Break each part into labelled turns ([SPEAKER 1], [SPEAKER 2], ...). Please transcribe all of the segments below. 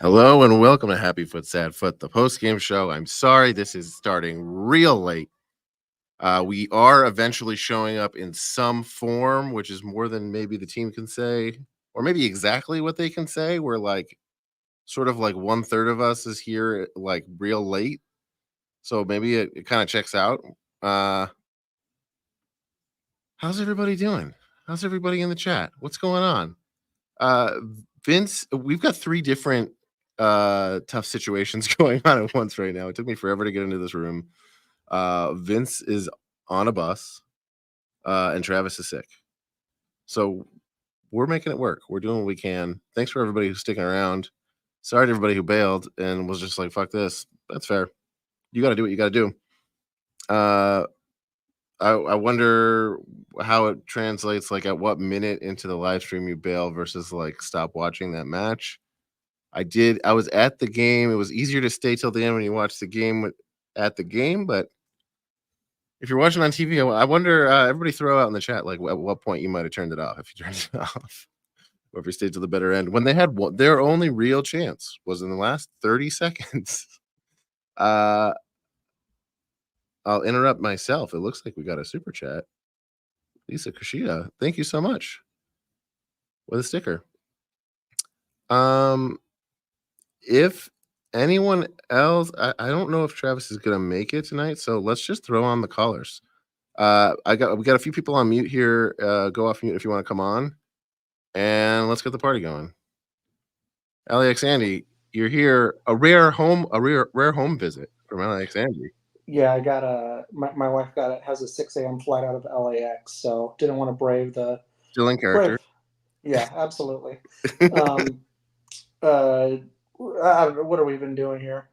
[SPEAKER 1] Hello and welcome to Happy Foot, Sad Foot, the post-game show. I'm sorry this is starting real late. We are eventually showing up in some form, which is more than maybe the team can say, or maybe exactly what they can say. We're like sort of like 1/3 of us is here like real late. So maybe it kind of checks out. How's everybody doing? How's everybody in the chat? What's going on? Vince, we've got three different tough situations going on at once right now. It took me forever to get into this room. Vince is on a bus, and Travis is sick. So we're making it work. We're doing what we can. Thanks for everybody who's sticking around. Sorry to everybody who bailed and was just like, fuck this. That's fair. You got to do what you got to do. I wonder how it translates, like at what minute into the live stream you bail versus like stop watching that match. I was at the game. It was easier to stay till the end when you watch the game at the game, but if you're watching on TV, I wonder, everybody throw out in the chat, like at what point you might have turned it off, if you turned it off, or if you stayed to the better end. When they had their only real chance was in the last 30 seconds. I'll interrupt myself. It looks like we got a super chat. Lisa Kushida, thank you so much with a sticker. If anyone else, I don't know if Travis is gonna make it tonight, so let's just throw on the callers. We got a few people on mute here. Go off mute if you want to come on, and let's get the party going. LAX Andy, you're here. A rare home visit from LAX Andy.
[SPEAKER 2] Yeah, I got my wife has a 6 a.m. flight out of LAX, so didn't want to brave the
[SPEAKER 1] Still in character.
[SPEAKER 2] Yeah, absolutely. I don't know, what are we even doing here?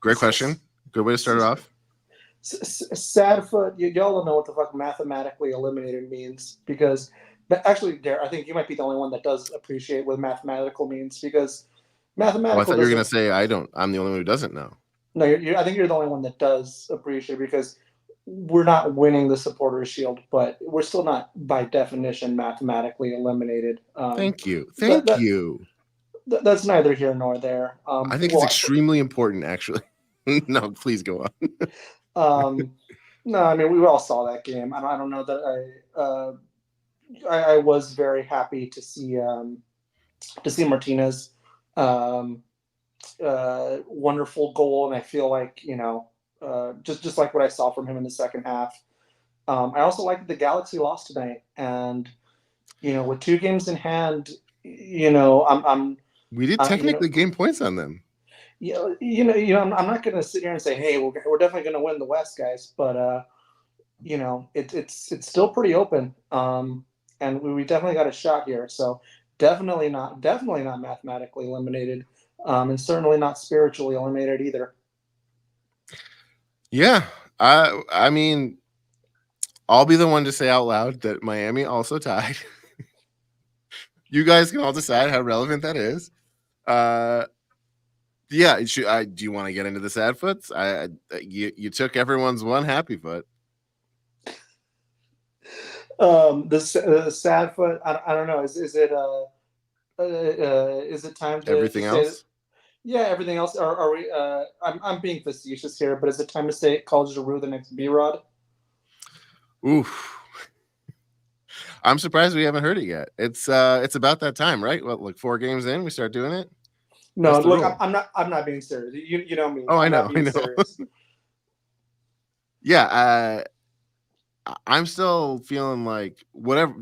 [SPEAKER 1] Great question. Good way to start it off.
[SPEAKER 2] Sad foot. Y'all don't know what the fuck mathematically eliminated means, because actually, Darren, I think you might be the only one that does appreciate what mathematical means, because mathematical.
[SPEAKER 1] Oh, I thought you were gonna say I don't. I'm the only one who doesn't know.
[SPEAKER 2] No, I think you're the only one that does appreciate, because we're not winning the Supporters Shield, but we're still not, by definition, mathematically eliminated.
[SPEAKER 1] Thank you.
[SPEAKER 2] That's neither here nor there.
[SPEAKER 1] I think it's extremely important, actually. No, please go
[SPEAKER 2] on. No, I mean, we all saw that game. I don't know that I was very happy to see Martinez. Wonderful goal, and I feel like, just like what I saw from him in the second half. I also like that the Galaxy lost tonight, and with 2 games in hand,
[SPEAKER 1] We did technically gain points on them.
[SPEAKER 2] I'm not going to sit here and say, hey, we're definitely going to win the West, guys, but it's still pretty open, and we definitely got a shot here. So definitely not mathematically eliminated. And certainly not spiritually eliminated either.
[SPEAKER 1] Yeah, I mean, I'll be the one to say out loud that Miami also tied. You guys can all decide how relevant that is. Yeah, do you want to get into the sad foots? You took everyone's one happy foot.
[SPEAKER 2] The sad foot. I don't know. Is it time to
[SPEAKER 1] everything else?
[SPEAKER 2] Yeah, everything else. Are we? I'm being facetious here, but is it time to say call Giroud the next B-Rod?
[SPEAKER 1] Oof. I'm surprised we haven't heard it yet. It's about that time, right? What, like 4 games in, we start doing it?
[SPEAKER 2] No, look, I'm not being serious. You know me.
[SPEAKER 1] Oh, I know. Yeah, I'm still feeling like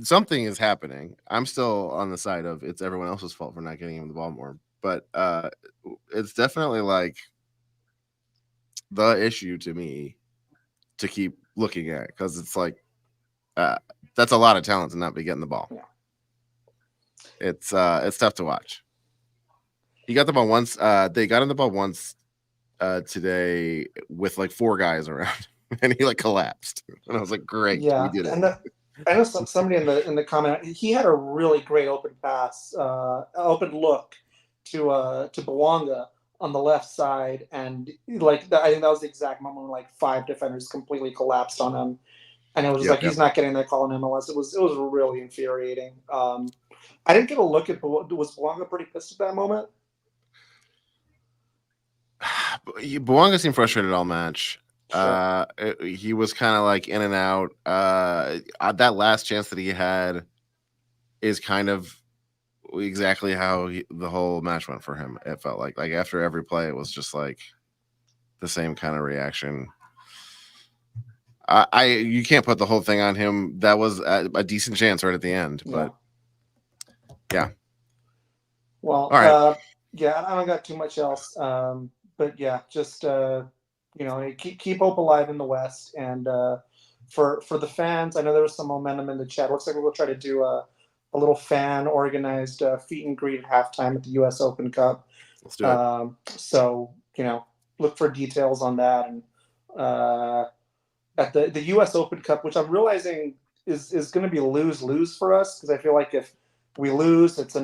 [SPEAKER 1] something is happening. I'm still on the side of it's everyone else's fault for not getting him the ball more. But it's definitely like the issue to me to keep looking at, because it's like that's a lot of talent to not be getting the ball.
[SPEAKER 2] Yeah.
[SPEAKER 1] It's tough to watch. He got the ball once. They got him the ball once today with like 4 guys around, and he like collapsed. And I was like, "Great,
[SPEAKER 2] yeah."
[SPEAKER 1] we did it.
[SPEAKER 2] And I know somebody in the comment, he had a really great open pass, open look to Bouanga on the left side, and I think that was the exact moment when like 5 defenders completely collapsed on him, and it was he's not getting that call in MLS. It was really infuriating. I didn't get a look at was Bouanga pretty pissed at that moment?
[SPEAKER 1] Bouanga seemed frustrated all match.
[SPEAKER 2] Sure.
[SPEAKER 1] He was kind of like in and out. That last chance that he had is kind of exactly how the whole match went for him. It felt like after every play, it was just like the same kind of reaction. You can't put the whole thing on him. That was a decent chance right at the end, but yeah.
[SPEAKER 2] Well,
[SPEAKER 1] all right.
[SPEAKER 2] Yeah, I don't got too much else. But yeah, just keep hope alive in the West, and for the fans, I know there was some momentum in the chat. Looks like we'll try to do a little fan organized feet and greet at halftime at the U.S. Open Cup.
[SPEAKER 1] Let's do it.
[SPEAKER 2] So look for details on that, and at the U.S. Open Cup, which I'm realizing is going to be lose for us, because I feel like if we lose, it's just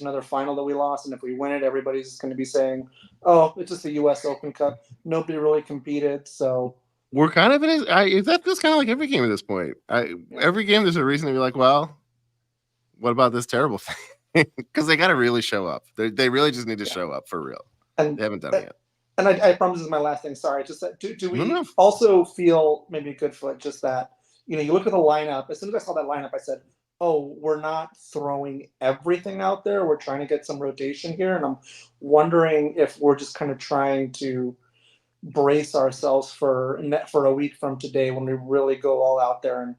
[SPEAKER 2] another final that we lost, and if we win it, everybody's going to be saying, "Oh, it's just the U.S. Open Cup. Nobody really competed." So
[SPEAKER 1] we're kind of that feels kind of like every game at this point. Every game, there's a reason to be like, well, what about this terrible thing? Because they got to really show up. They really just need to show up for real. And they haven't done it yet.
[SPEAKER 2] And I promise this is my last thing. Sorry, just that. Do we also feel maybe good for just that? You look at the lineup. As soon as I saw that lineup, I said, "Oh, we're not throwing everything out there. We're trying to get some rotation here." And I'm wondering if we're just kind of trying to brace ourselves for a week from today, when we really go all out there and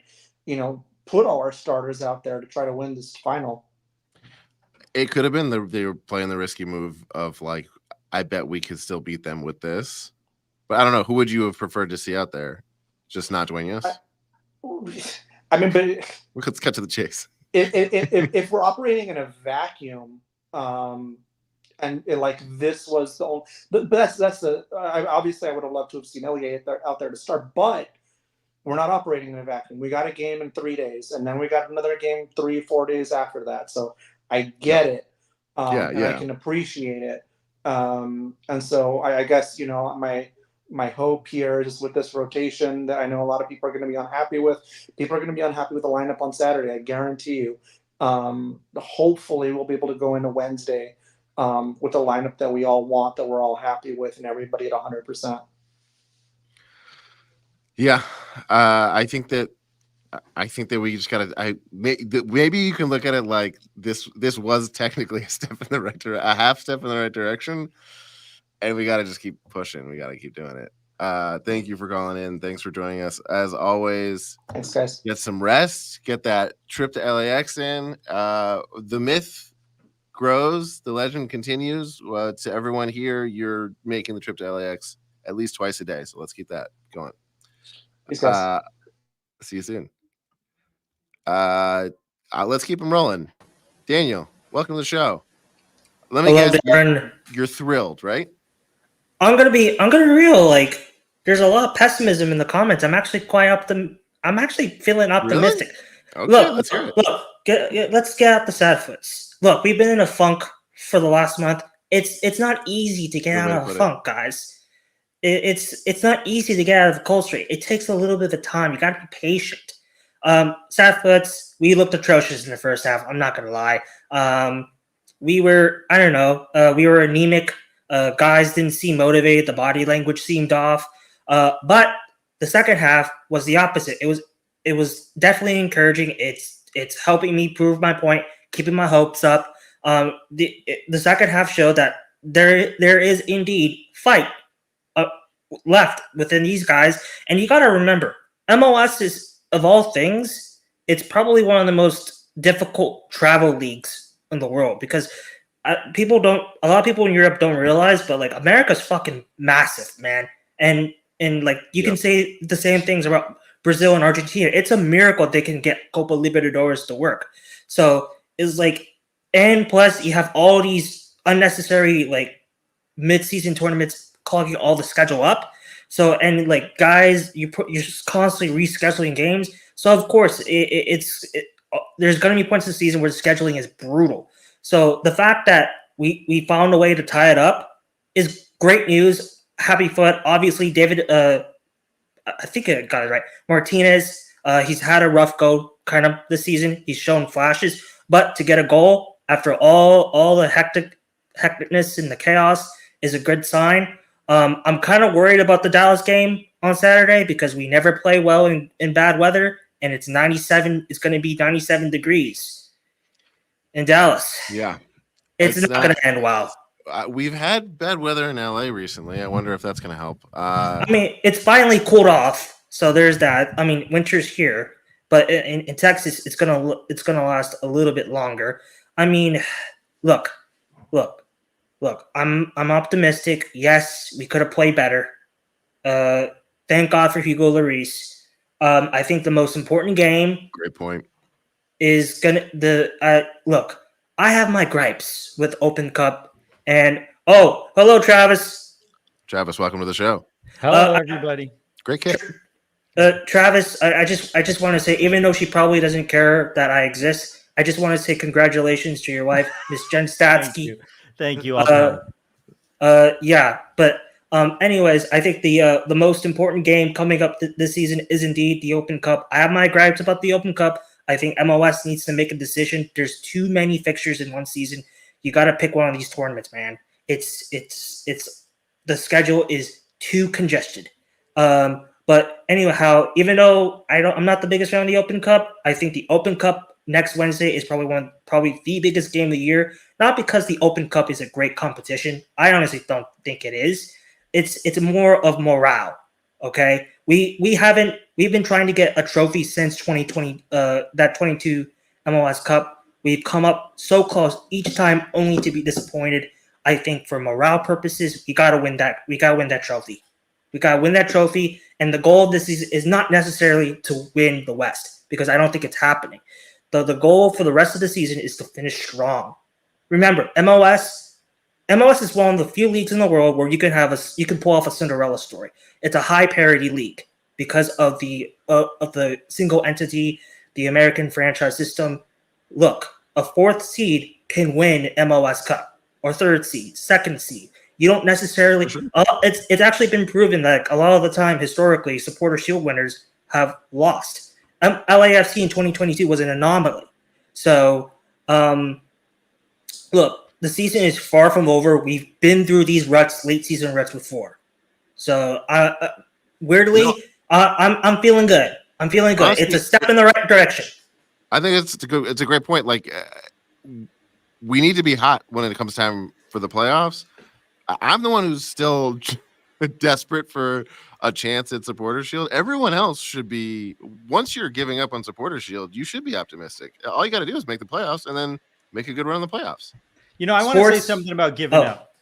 [SPEAKER 2] put all our starters out there to try to win this final.
[SPEAKER 1] It could have been they were playing the risky move of like, I bet we could still beat them with this, but I don't know. Who would you have preferred to see out there? Just not Dueñas?
[SPEAKER 2] I mean, but
[SPEAKER 1] let's cut to the chase.
[SPEAKER 2] If we're operating in a vacuum, and this was the only, but that's obviously I would have loved to have seen Ilie out there to start, but we're not operating in a vacuum. We got a game in 3 days, and then we got another game 3-4 days after that. So I get it, and I can appreciate it. And so I guess my hope here is with this rotation that I know a lot of people are going to be unhappy with. People are going to be unhappy with the lineup on Saturday. I guarantee you. Hopefully, we'll be able to go into Wednesday with a lineup that we all want, that we're all happy with, and everybody at 100%.
[SPEAKER 1] Yeah, I think that we just gotta. Maybe you can look at it like this was technically a half step in the right direction, and we gotta just keep pushing. We gotta keep doing it. Thank you for calling in. Thanks for joining us as always.
[SPEAKER 2] Thanks, guys.
[SPEAKER 1] Get some rest. Get that trip to LAX in. The myth grows. The legend continues. To everyone here, you're making the trip to LAX at least twice a day. So let's keep that going.
[SPEAKER 2] Thanks, guys.
[SPEAKER 1] See you soon. Let's keep them rolling. Daniel, welcome to the show. Let me guess,
[SPEAKER 3] Darren.
[SPEAKER 1] You're thrilled, right?
[SPEAKER 3] I'm gonna be real. Like, there's a lot of pessimism in the comments. I'm actually I'm actually feeling optimistic.
[SPEAKER 1] Really? Okay, let's hear it.
[SPEAKER 3] Look, let's get out the sad foots. Look, we've been in a funk for the last month. It's not easy to get out of a funk, guys. It's not easy to get out of the cold streak. It takes a little bit of time. You got to be patient. Sad foots, we looked atrocious in the first half. I'm not going to lie. We were anemic. Guys didn't seem motivated. The body language seemed off. But the second half was the opposite. It was definitely encouraging. It's helping me prove my point, keeping my hopes up. The second half showed that there is indeed fight left within these guys. And you got to remember, MLS is, of all things, it's probably one of the most difficult travel leagues in the world, because a lot of people in Europe don't realize, but like, America's fucking massive, man. And like, you can say the same things about Brazil and Argentina. It's a miracle they can get Copa Libertadores to work. So it's like, and plus you have all these unnecessary like mid-season tournaments clogging all the schedule up. So, and like, guys, you're just constantly rescheduling games. So of course there's going to be points in the season where the scheduling is brutal. So the fact that we found a way to tie it up is great news. Happy foot. Obviously, David, I think I got it right. Martinez, he's had a rough go kind of this season. He's shown flashes, but to get a goal after all the hecticness and the chaos is a good sign. I'm kind of worried about the Dallas game on Saturday because we never play well in bad weather, and it's 97. It's going to be 97 degrees in Dallas.
[SPEAKER 1] Yeah,
[SPEAKER 3] it's not going to end well.
[SPEAKER 1] We've had bad weather in LA recently. I wonder if that's going to help.
[SPEAKER 3] I mean, it's finally cooled off, so there's that. I mean, winter's here, but in Texas, it's gonna last a little bit longer. I mean, look. I'm optimistic. Yes, we could have played better. Thank God for Hugo Lloris. I think the most important game.
[SPEAKER 1] Great point.
[SPEAKER 3] Is look. I have my gripes with Open Cup. And hello, Travis.
[SPEAKER 1] Travis, welcome to the show.
[SPEAKER 4] Hello, everybody.
[SPEAKER 1] Great kid.
[SPEAKER 3] Travis, I just want to say, even though she probably doesn't care that I exist, I just want to say congratulations to your wife, Miss Jen Statsky.
[SPEAKER 4] Thank you.
[SPEAKER 3] Yeah, but anyways, I think the most important game coming up this season is indeed the Open Cup. I have my gripes about the Open Cup. I think MLS needs to make a decision. There's too many fixtures in one season. You got to pick one of these tournaments, man. It's the schedule is too congested. But anyhow, even though I'm not the biggest fan of the Open Cup, I think the Open Cup next Wednesday is probably the biggest game of the year. Not because the Open Cup is a great competition. I honestly don't think it is. It's more of morale. Okay, we've been trying to get a trophy since 2020. That 22 MLS Cup. We've come up so close each time, only to be disappointed. I think for morale purposes, we gotta win that. We gotta win that trophy. We gotta win that trophy. And the goal of this season is not necessarily to win the West, because I don't think it's happening. The goal for the rest of the season is to finish strong. Remember, MLS is one of the few leagues in the world where you can pull off a Cinderella story. It's a high parity league because of the single entity, the American franchise system. Look, a fourth seed can win MLS Cup, or third seed, second seed. You don't necessarily. It's actually been proven that a lot of the time, historically, Supporter Shield winners have lost. LAFC in 2022 was an anomaly. So, look, the season is far from over. We've been through these ruts, late season ruts before. So, weirdly, I'm feeling good. I'm feeling good. Honestly, it's a step in the right direction.
[SPEAKER 1] I think it's a great point. Like, we need to be hot when it comes time for the playoffs. I'm the one who's still desperate for a chance at Supporter Shield. Everyone else should be. Once you're giving up on Supporter Shield, you should be optimistic. All you got to do is make the playoffs and then make a good run in the playoffs.
[SPEAKER 4] You know, I want to say something about giving up.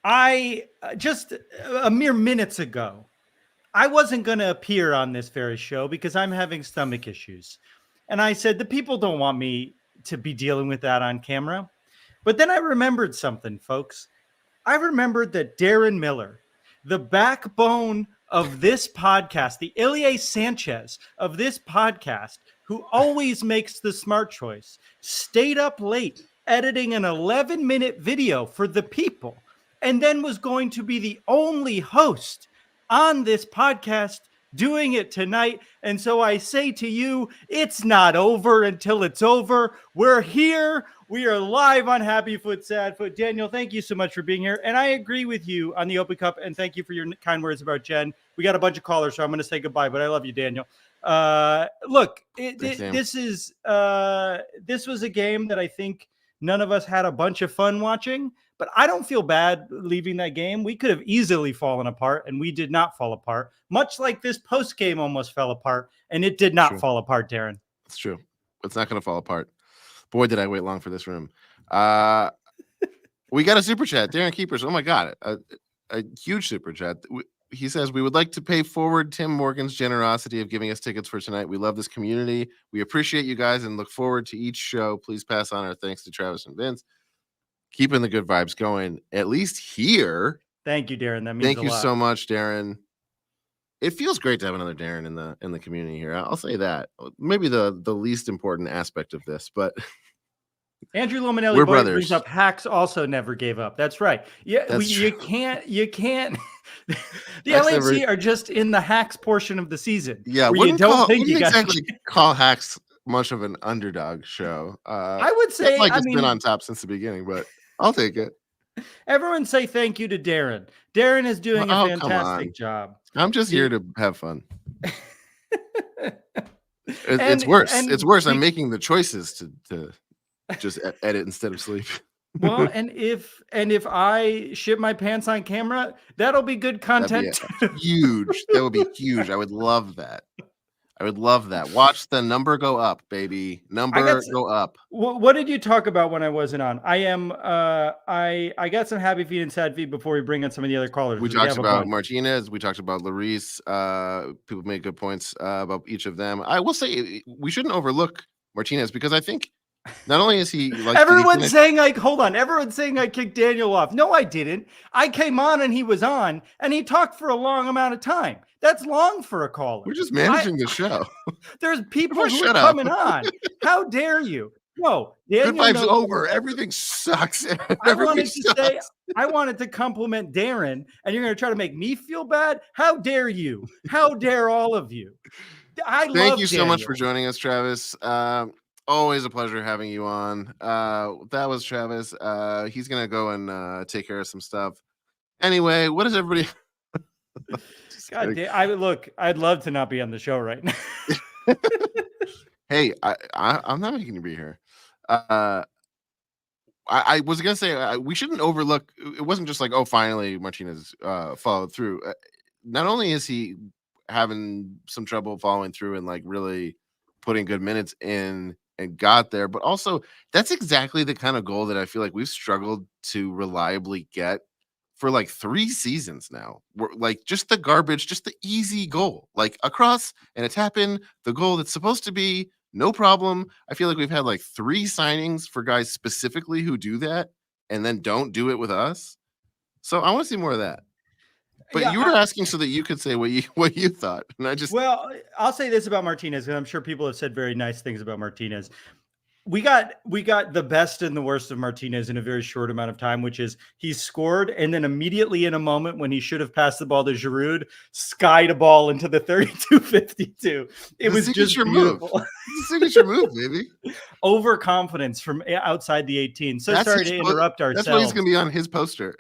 [SPEAKER 4] I just a mere minutes ago, I wasn't going to appear on this very show because I'm having stomach issues. And I said, the people don't want me to be dealing with that on camera. But then I remembered something, folks. I remembered that Darren Miller, the backbone of this podcast, the Ilie Sanchez of this podcast, who always makes the smart choice, stayed up late editing an 11-minute video for the people, and then was going to be the only host on this podcast doing it tonight. And so I say to you, it's not over until it's over. We're here. We are live on Happy Foot, Sad Foot. Daniel, thank you so much for being here. And I agree with you on the Open Cup. And thank you for your kind words about Jen. We got a bunch of callers, so I'm going to say goodbye, but I love you, Daniel. Look, this was a game that I think none of us had a bunch of fun watching, but I don't feel bad leaving that game. We could have easily fallen apart, and we did not fall apart, much like this post game almost fell apart, and it did not fall apart, Darren.
[SPEAKER 1] It's true. It's not going to fall apart. Boy, did I wait long for this room. We got a super chat. Darren Keepers. Oh, my God. A huge super chat. He says, we would like to pay forward Tim Morgan's generosity of giving us tickets for tonight. We love this community. We appreciate you guys and look forward to each show. Please pass on our thanks to Travis and Vince. Keeping the good vibes going, at least here.
[SPEAKER 4] Thank you, Darren. That means
[SPEAKER 1] Thank you so much, Darren. It feels great to have another Darren in the community here. I'll say that. Maybe the least important aspect of this, but
[SPEAKER 4] Andrew Lomanelli brings up Hacks also never gave up. That's right. Yeah, you can't. The LAFC are just in the Hacks portion of the season.
[SPEAKER 1] Yeah, wouldn't exactly call Hacks much of an underdog show.
[SPEAKER 4] I would say,
[SPEAKER 1] it's been on top since the beginning, but I'll take it.
[SPEAKER 4] Everyone say thank you to Darren. Darren is doing a
[SPEAKER 1] come
[SPEAKER 4] fantastic
[SPEAKER 1] on.
[SPEAKER 4] job.
[SPEAKER 1] I'm just here to have fun. It's worse. It's worse. I'm making the choices to just edit instead of sleep.
[SPEAKER 4] Well, and if I shit my pants on camera, that'll be good content.
[SPEAKER 1] Huge. That would be huge. I would love that. Watch the number go up, baby. Go up.
[SPEAKER 4] What did you talk about when I wasn't on? I got some happy feed and sad feed before we bring in some of the other callers.
[SPEAKER 1] We talked about Martinez. We talked about Lloris. People made good points about each of them. I will say we shouldn't overlook Martinez because I think not only is he like
[SPEAKER 4] everyone's saying I kicked Daniel off. No, I didn't. I came on and he was on and he talked for a long amount of time. That's long for a caller.
[SPEAKER 1] We're just managing the show.
[SPEAKER 4] There's people who are coming on. How dare you? No,
[SPEAKER 1] Daniel. Good vibes over. Everything sucks.
[SPEAKER 4] I wanted to compliment Darren, and you're going to try to make me feel bad? How dare you? How dare all of you?
[SPEAKER 1] Thank you so much for joining us, Travis. Always a pleasure having you on. That was Travis. He's going to go and take care of some stuff. Anyway, what is everybody...
[SPEAKER 4] God damn, I'd love to not be on the show right now.
[SPEAKER 1] Hey, I'm not making you be here. I was gonna say we shouldn't overlook. It wasn't just like, oh, finally Martinez followed through. Not only is he having some trouble following through and like really putting good minutes in and got there, but also that's exactly the kind of goal that I feel like we've struggled to reliably get for like 3 seasons now. We're like just the garbage, just the easy goal, like a cross and a tap in, the goal that's supposed to be no problem. I feel like we've had like 3 signings for guys specifically who do that and then don't do it with us. So I want to see more of that. But you were asking so that you could say what you thought. And
[SPEAKER 4] I'll say this about Martinez, and I'm sure people have said very nice things about Martinez. We got the best and the worst of Martinez in a very short amount of time, which is he scored and then immediately in a moment when he should have passed the ball to Giroud, skied a ball into the 32-52. It was just beautiful.
[SPEAKER 1] It's a signature move, baby.
[SPEAKER 4] Overconfidence from outside the 18. So sorry to interrupt ourselves.
[SPEAKER 1] That's why he's going to be on his poster.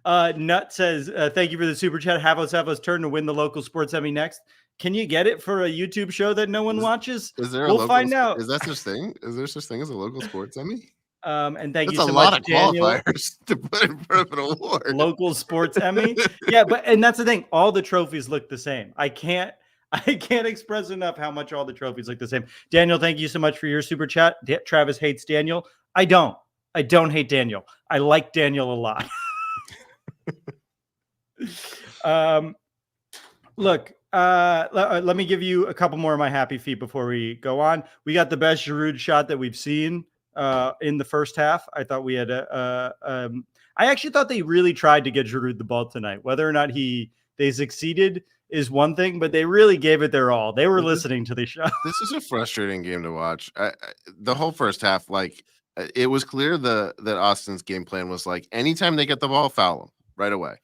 [SPEAKER 4] Nut says, thank you for the super chat. Havos turn to win the local sports Emmy next. Can you get it for a YouTube show that no one watches?
[SPEAKER 1] We'll find out. Is that such thing? Is there such thing as a local sports Emmy?
[SPEAKER 4] And thank you
[SPEAKER 1] so
[SPEAKER 4] much,
[SPEAKER 1] Daniel. That's a lot of qualifiers to put in front of an award.
[SPEAKER 4] Local sports Emmy. Yeah, and that's the thing. All the trophies look the same. I can't express enough how much all the trophies look the same. Daniel, thank you so much for your super chat. Travis hates Daniel. I don't hate Daniel. I like Daniel a lot. Look, let me give you a couple more of my happy feet before we go on. We got the best Giroud shot that we've seen in the first half. I thought we had I actually thought they really tried to get Giroud the ball tonight. Whether or not they succeeded is one thing, but they really gave it their all. They were listening to the show.
[SPEAKER 1] This is a frustrating game to watch. The whole first half, like it was clear that Austin's game plan was like anytime they get the ball, foul them right away.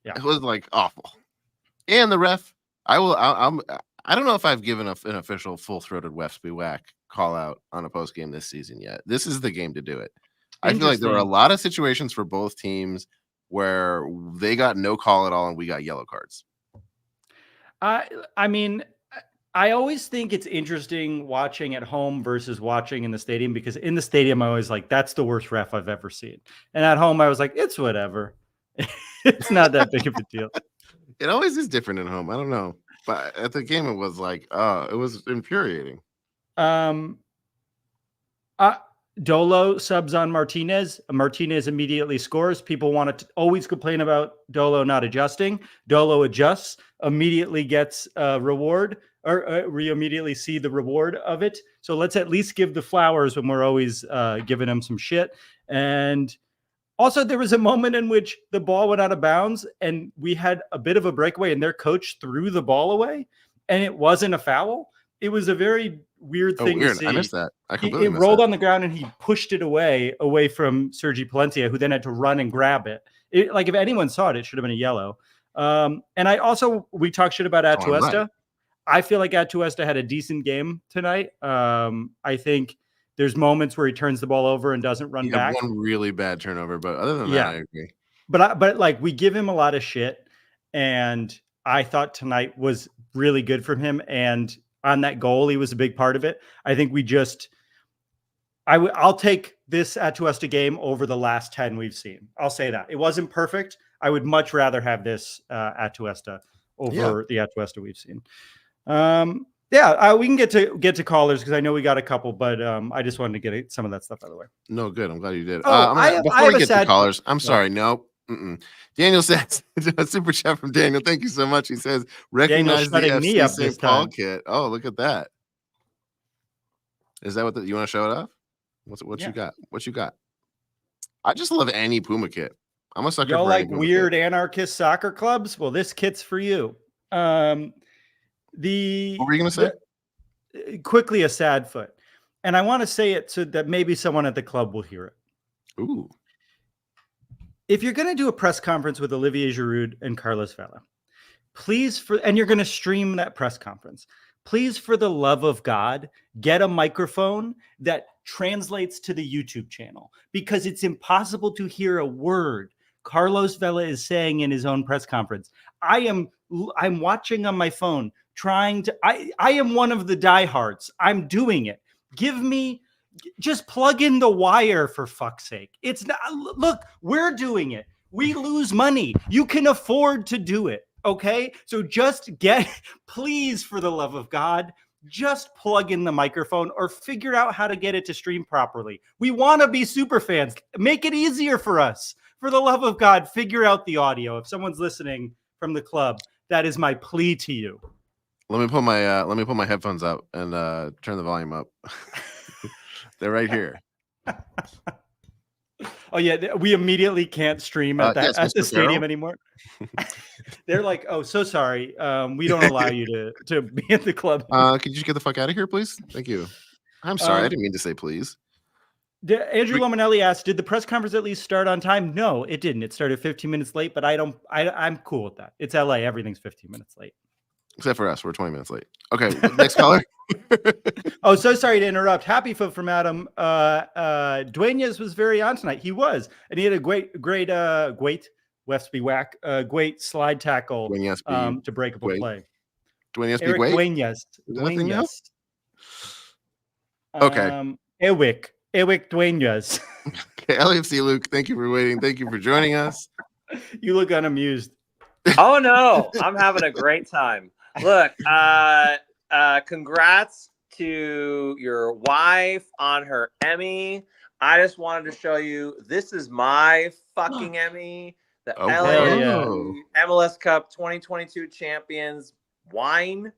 [SPEAKER 1] Yeah, it was like awful. And the ref, I don't know if I've given an official full-throated Wefs be whack call out on a post game this season yet. This is the game to do it. I feel like there were a lot of situations for both teams where they got no call at all and we got yellow cards.
[SPEAKER 4] I mean, I always think it's interesting watching at home versus watching in the stadium, because in the stadium, I always like, that's the worst ref I've ever seen. And at home, I was like, it's whatever. It's not that big of a deal.
[SPEAKER 1] It always is different at home. I don't know. But at the game, it was like, it was infuriating.
[SPEAKER 4] Dolo subs on Martinez. Martinez immediately scores. People want to always complain about Dolo not adjusting. Dolo adjusts, immediately gets a reward, or we immediately see the reward of it. So let's at least give the flowers when we're always giving him some shit. And also, there was a moment in which the ball went out of bounds and we had a bit of a breakaway and their coach threw the ball away and it wasn't a foul. It was a very weird thing to see.
[SPEAKER 1] I missed that. I completely
[SPEAKER 4] it rolled on the ground and he pushed it away from Sergi Palencia, who then had to run and grab it. Like if anyone saw it, it should have been a yellow. And we talked shit about Atuesta. I feel like Atuesta had a decent game tonight. I think There's moments where he turns the ball over and doesn't run back.
[SPEAKER 1] One really bad turnover, but other than that, I agree.
[SPEAKER 4] But like we give him a lot of shit, and I thought tonight was really good from him. And on that goal, he was a big part of it. I think we just, I'll take this Atuesta game over the last 10 we've seen. I'll say that. It wasn't perfect. I would much rather have this Atuesta over the Atuesta we've seen. We can get to callers because I know we got a couple, but I just wanted to get some of that stuff out of the way.
[SPEAKER 1] No, good. I'm glad you did.
[SPEAKER 4] Before
[SPEAKER 1] we get to callers, I'm sorry. Nope. Daniel says, a super chat from Daniel. Thank you so much. He says, recognize the FC St. Paul kit. Oh, look at that. Is that what you want to show it off? What you got? What you got? I just love any Puma kit. I'm a sucker for
[SPEAKER 4] like weird anarchist soccer clubs. Well, this kit's for you. What were
[SPEAKER 1] you going to say?
[SPEAKER 4] Quickly, a sad foot. And I want to say it so that maybe someone at the club will hear it.
[SPEAKER 1] Ooh.
[SPEAKER 4] If you're going to do a press conference with Olivier Giroud and Carlos Vela, and you're going to stream that press conference, please, for the love of God, get a microphone that translates to the YouTube channel, because it's impossible to hear a word Carlos Vela is saying in his own press conference. I'm watching on my phone, I am one of the diehards. I'm doing it. Just plug in the wire, for fuck's sake. It's not, look, we're doing it. We lose money. You can afford to do it. Okay. So please, for the love of God, just plug in the microphone or figure out how to get it to stream properly. We want to be super fans. Make it easier for us. For the love of God, figure out the audio. If someone's listening from the club, that is my plea to you.
[SPEAKER 1] Let me put my headphones up and turn the volume up. They're right here.
[SPEAKER 4] Oh yeah, we immediately can't stream at the stadium anymore. They're like, "Oh, so sorry. We don't allow you to be at the club."
[SPEAKER 1] Could you just get the fuck out of here, please? Thank you. I'm sorry, I didn't mean to say please.
[SPEAKER 4] Andrew Lomanelli asked, "Did the press conference at least start on time?" No, it didn't. It started 15 minutes late, but I'm cool with that. It's LA. Everything's 15 minutes late.
[SPEAKER 1] Except for us, we're 20 minutes late. Okay, next caller.
[SPEAKER 4] Oh, so sorry to interrupt. Happy foot from Adam. Duenas was very on tonight. He was, and he had a great Westby whack, great slide tackle to break up a play.
[SPEAKER 1] Duenas. Okay.
[SPEAKER 4] Eric Duenas.
[SPEAKER 1] Okay, LAFC Luke, thank you for waiting. Thank you for joining us.
[SPEAKER 4] You look unamused.
[SPEAKER 5] Oh no, I'm having a great time. Look, congrats to your wife on her Emmy. I just wanted to show you, this is my fucking Emmy. The MLS Cup 2022 champions wine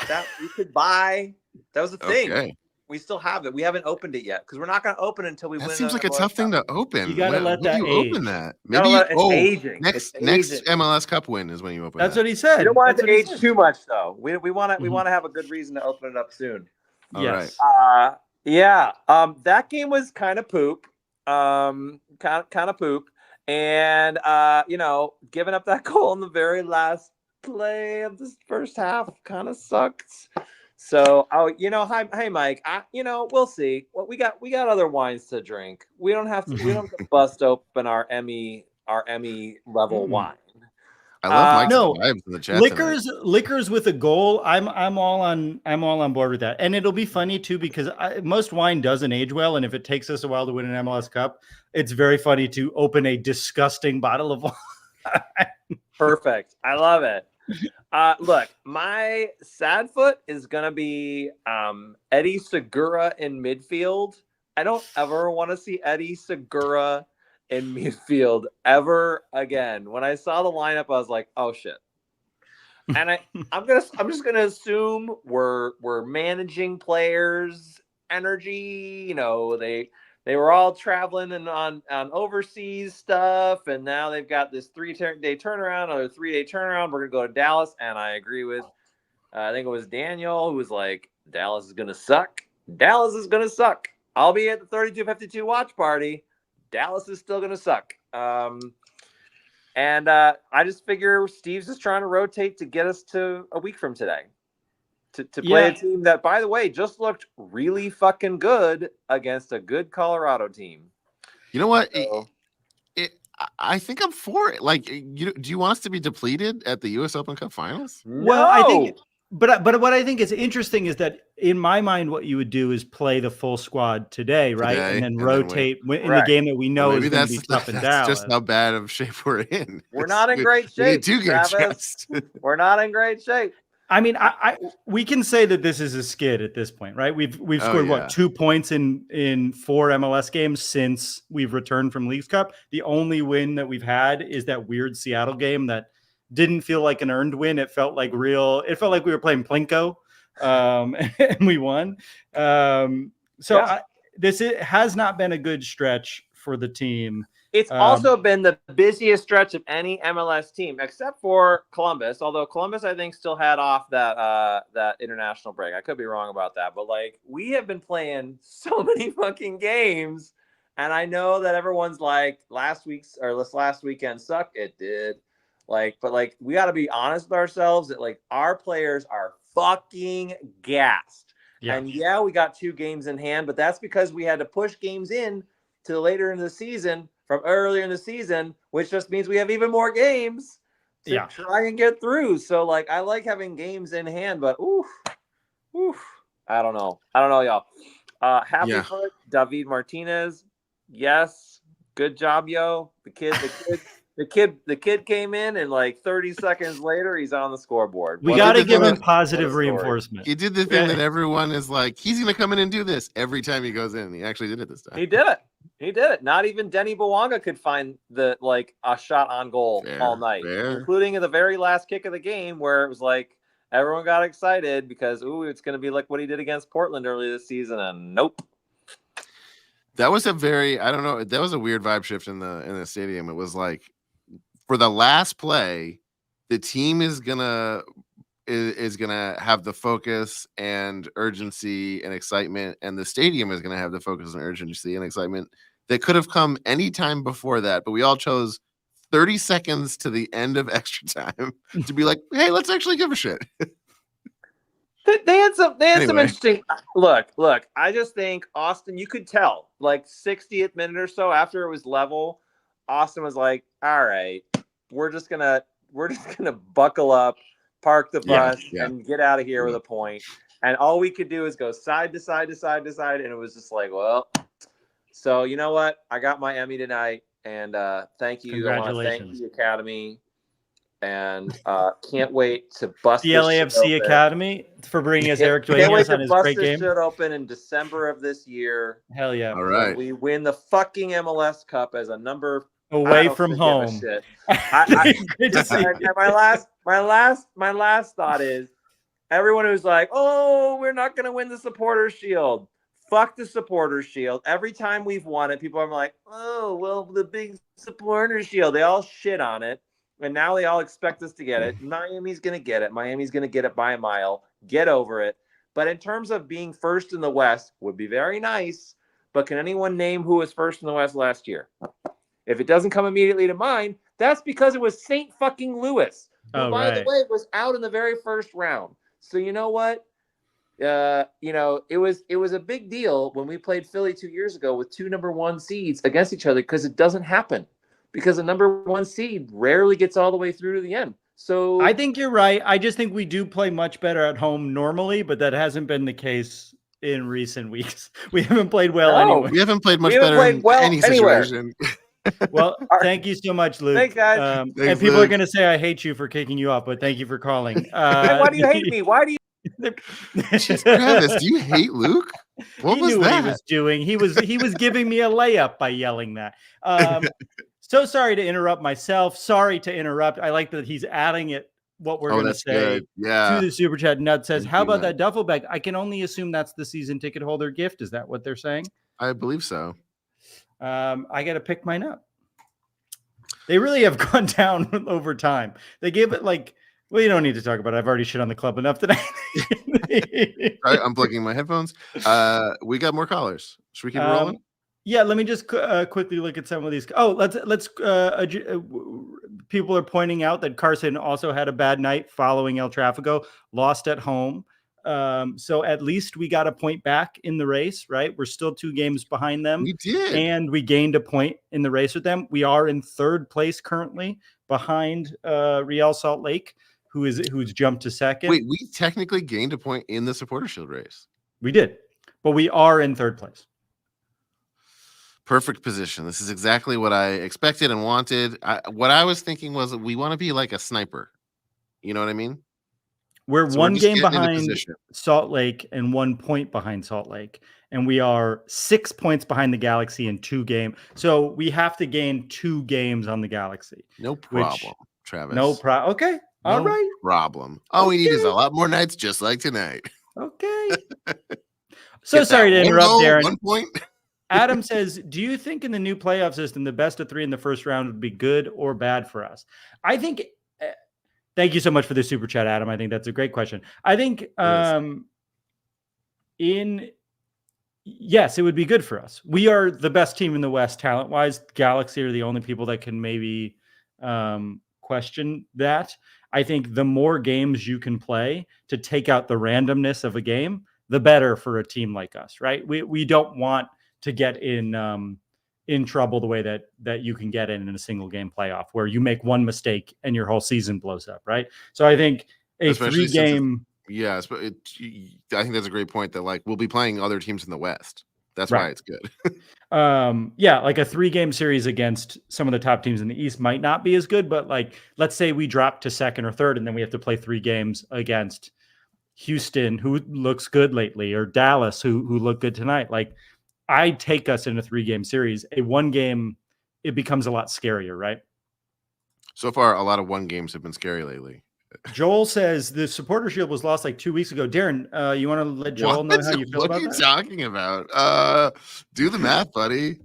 [SPEAKER 5] that you could buy. That was a thing. Okay. We still have it. We haven't opened it yet because we're not going to open until we win.
[SPEAKER 1] That seems like a tough thing to open.
[SPEAKER 4] You got to let that age.
[SPEAKER 1] Open that. Maybe
[SPEAKER 5] aging.
[SPEAKER 1] Next MLS Cup win is when you open.
[SPEAKER 4] That's what he said.
[SPEAKER 5] You don't want it to age too much, though. We want to we want to have a good reason to open it up soon.
[SPEAKER 4] Yes.
[SPEAKER 5] That game was kind of poop. Kind of poop. And giving up that goal in the very last play of this first half kind of sucked. So, hi Mike. We'll see. Well, we got other wines to drink. We don't have to bust open our Emmy level wine.
[SPEAKER 1] I love Mike's vibes in the chat.
[SPEAKER 4] Liquors with a goal. I'm all on board with that. And it'll be funny too, because most wine doesn't age well, and if it takes us a while to win an MLS Cup, it's very funny to open a disgusting bottle of wine.
[SPEAKER 5] Perfect. I love it. Look, my sad foot is gonna be Eddie Segura in midfield. I don't ever want to see Eddie Segura in midfield ever again. When I saw the lineup, I was like, oh shit. And I'm just gonna assume we're managing players' energy. They were all traveling and on overseas stuff, and now they've got this 3-day turnaround, another 3-day turnaround. We're gonna go to Dallas, and I agree with, I think it was Daniel who was like, Dallas is gonna suck. Dallas is gonna suck. I'll be at the 3252 watch party. Dallas is still gonna suck. And I just figure Steve's just trying to rotate to get us to a week from today. to play a team that, by the way, just looked really fucking good against a good Colorado team.
[SPEAKER 1] You know what?
[SPEAKER 5] So,
[SPEAKER 1] I think I'm for it. Like, do you want us to be depleted at the U.S. Open Cup Finals?
[SPEAKER 4] Well, I think, but what I think is interesting is that in my mind, what you would do is play the full squad today, right, and then rotate in the game that we know is going to be tough in Dallas.
[SPEAKER 1] That's just how bad of shape we're in.
[SPEAKER 5] We're not in great shape. We're not in great shape.
[SPEAKER 4] I mean, we can say that this is a skid at this point, right? We've scored what 2 points in 4 MLS games since we've returned from Leagues Cup. The only win that we've had is that weird Seattle game that didn't feel like an earned win. It felt like real. It felt like we were playing Plinko, and we won. This has not been a good stretch for the team.
[SPEAKER 5] It's also been the busiest stretch of any MLS team, except for Columbus. Although Columbus, I think, still had off that international break. I could be wrong about that, but like we have been playing so many fucking games, and I know that everyone's like, last weekend sucked. It did. But we got to be honest with ourselves that like our players are fucking gassed. Yeah. And yeah, we got 2 games in hand, but that's because we had to push games in to later in the season from earlier in the season, which just means we have even more games to try and get through. So like, I like having games in hand, but I don't know, y'all. Happy for David Martinez. Yes, good job, yo. The kid came in, and like 30 seconds later, he's on the scoreboard.
[SPEAKER 4] We got to give him positive reinforcement.
[SPEAKER 1] He did the thing that everyone is like, he's going to come in and do this every time he goes in. He actually did it this time.
[SPEAKER 5] He did it. Not even Denis Bouanga could find a shot on goal all night, including in the very last kick of the game where it was like everyone got excited because it's going to be like what he did against Portland earlier this season, and nope.
[SPEAKER 1] That was that was a weird vibe shift in the stadium. It was like, for the last play, the team is gonna have the focus and urgency and excitement, and the stadium is gonna have the focus and urgency and excitement that could have come any time before that. But we all chose 30 seconds to the end of extra time to be like, hey, let's actually give a shit.
[SPEAKER 5] They had some interesting look. I just think Austin, you could tell like 60th minute or so after it was level, Austin was like, all right, we're just gonna buckle up, park the bus, and get out of here with a point. And all we could do is go side to side to side to side, and it was just like, well, so you know what? I got my Emmy tonight, and thank you.
[SPEAKER 4] Congratulations.
[SPEAKER 5] I want to thank the Academy, and can't wait to bust
[SPEAKER 4] the LAFC Academy for bringing us Eric Duenas on his great game.
[SPEAKER 5] Shit open in December of this year.
[SPEAKER 4] Hell yeah!
[SPEAKER 1] All right,
[SPEAKER 5] we win the fucking MLS Cup as a number
[SPEAKER 4] away from home.
[SPEAKER 5] My last thought is everyone who's like, oh, we're not gonna win the Supporters Shield. Fuck the Supporters Shield. Every time we've won it, people are like, oh, well, the big Supporters Shield. They all shit on it. And now they all expect us to get it. Miami's going to get it. Miami's going to get it by a mile. Get over it. But in terms of being first in the West, would be very nice. But can anyone name who was first in the West last year? If it doesn't come immediately to mind, that's because it was St. fucking Louis. Who, by the way, was out in the very first round. So you know what? It was a big deal when we played Philly 2 years ago with 2 number 1 seeds against each other because it doesn't happen. Because a number 1 seed rarely gets all the way through to the end. So
[SPEAKER 4] I think you're right. I just think we do play much better at home normally, but that hasn't been the case in recent weeks. We haven't played well anyway.
[SPEAKER 1] We haven't played much better in any situation.
[SPEAKER 4] Well, thank you so much, Luke.
[SPEAKER 5] Thanks, guys.
[SPEAKER 4] Thanks, and people are going to say I hate you for kicking you off, but thank you for calling.
[SPEAKER 5] Why do you hate me? Why do you?
[SPEAKER 1] Travis, do you hate Luke? What was that?
[SPEAKER 4] What he was doing. He was giving me a layup by yelling that. So sorry to interrupt myself. Sorry to interrupt. I like that he's adding it. What we're going to say to the super chat. Nut says, "How about that duffel bag? I can only assume that's the season ticket holder gift. Is that what they're saying?"
[SPEAKER 1] I believe so.
[SPEAKER 4] I got to pick mine up. They really have gone down over time. They gave it like. Well, you don't need to talk about it. I've already shit on the club enough today.
[SPEAKER 1] Right, I'm plugging my headphones. We got more callers. Should we keep rolling?
[SPEAKER 4] Yeah, let me just quickly look at some of these. Oh, let's. People are pointing out that Carson also had a bad night following El Tráfico, lost at home. So at least we got a point back in the race, right? We're still 2 games behind them.
[SPEAKER 1] We did.
[SPEAKER 4] And we gained a point in the race with them. We are in 3rd place currently behind Real Salt Lake, who's jumped to 2nd.
[SPEAKER 1] Wait, we technically gained a point in the Supporter Shield race.
[SPEAKER 4] We did, but we are in 3rd place.
[SPEAKER 1] Perfect position. This is exactly what I expected and wanted. What I was thinking was we want to be like a sniper. You know what I mean?
[SPEAKER 4] We're
[SPEAKER 1] So
[SPEAKER 4] 1
[SPEAKER 1] we're just
[SPEAKER 4] game
[SPEAKER 1] getting into
[SPEAKER 4] behind
[SPEAKER 1] position.
[SPEAKER 4] Salt Lake and 1 point behind Salt Lake. And we are 6 points behind the Galaxy in 2 games. So we have to gain 2 games on the Galaxy.
[SPEAKER 1] No problem, Travis.
[SPEAKER 4] No problem. Okay. All right.
[SPEAKER 1] Problem. All we need is a lot more nights just like tonight.
[SPEAKER 4] Okay. So
[SPEAKER 1] Get
[SPEAKER 4] sorry
[SPEAKER 1] that
[SPEAKER 4] to
[SPEAKER 1] one
[SPEAKER 4] interrupt,
[SPEAKER 1] goal,
[SPEAKER 4] Darren.
[SPEAKER 1] 1 point.
[SPEAKER 4] Adam says, do you think in the new playoff system, the best of 3 in the first round would be good or bad for us? I think, thank you so much for the super chat, Adam. I think that's a great question. I think yes, it would be good for us. We are the best team in the West talent-wise. Galaxy are the only people that can maybe question that. I think the more games you can play to take out the randomness of a game, the better for a team like us, right? We don't want to get in trouble the way that you can get in a single game playoff where you make one mistake and your whole season blows up, right? So I think
[SPEAKER 1] Especially
[SPEAKER 4] 3-game.
[SPEAKER 1] Yes, but I think that's a great point that like we'll be playing other teams in the West. That's why it's good.
[SPEAKER 4] Yeah, like a 3-game series against some of the top teams in the East might not be as good, but like let's say we drop to 2nd or 3rd and then we have to play 3 games against Houston, who looks good lately, or Dallas, who looked good tonight. Like I'd take us in a 3-game series. A 1-game, it becomes a lot scarier, right?
[SPEAKER 1] So far, a lot of 1 games have been scary lately.
[SPEAKER 4] Joel says the Supporter Shield was lost like 2 weeks ago. Darren, you want to let Joel know how you feel about that?
[SPEAKER 1] What are you talking about? Do the math, buddy.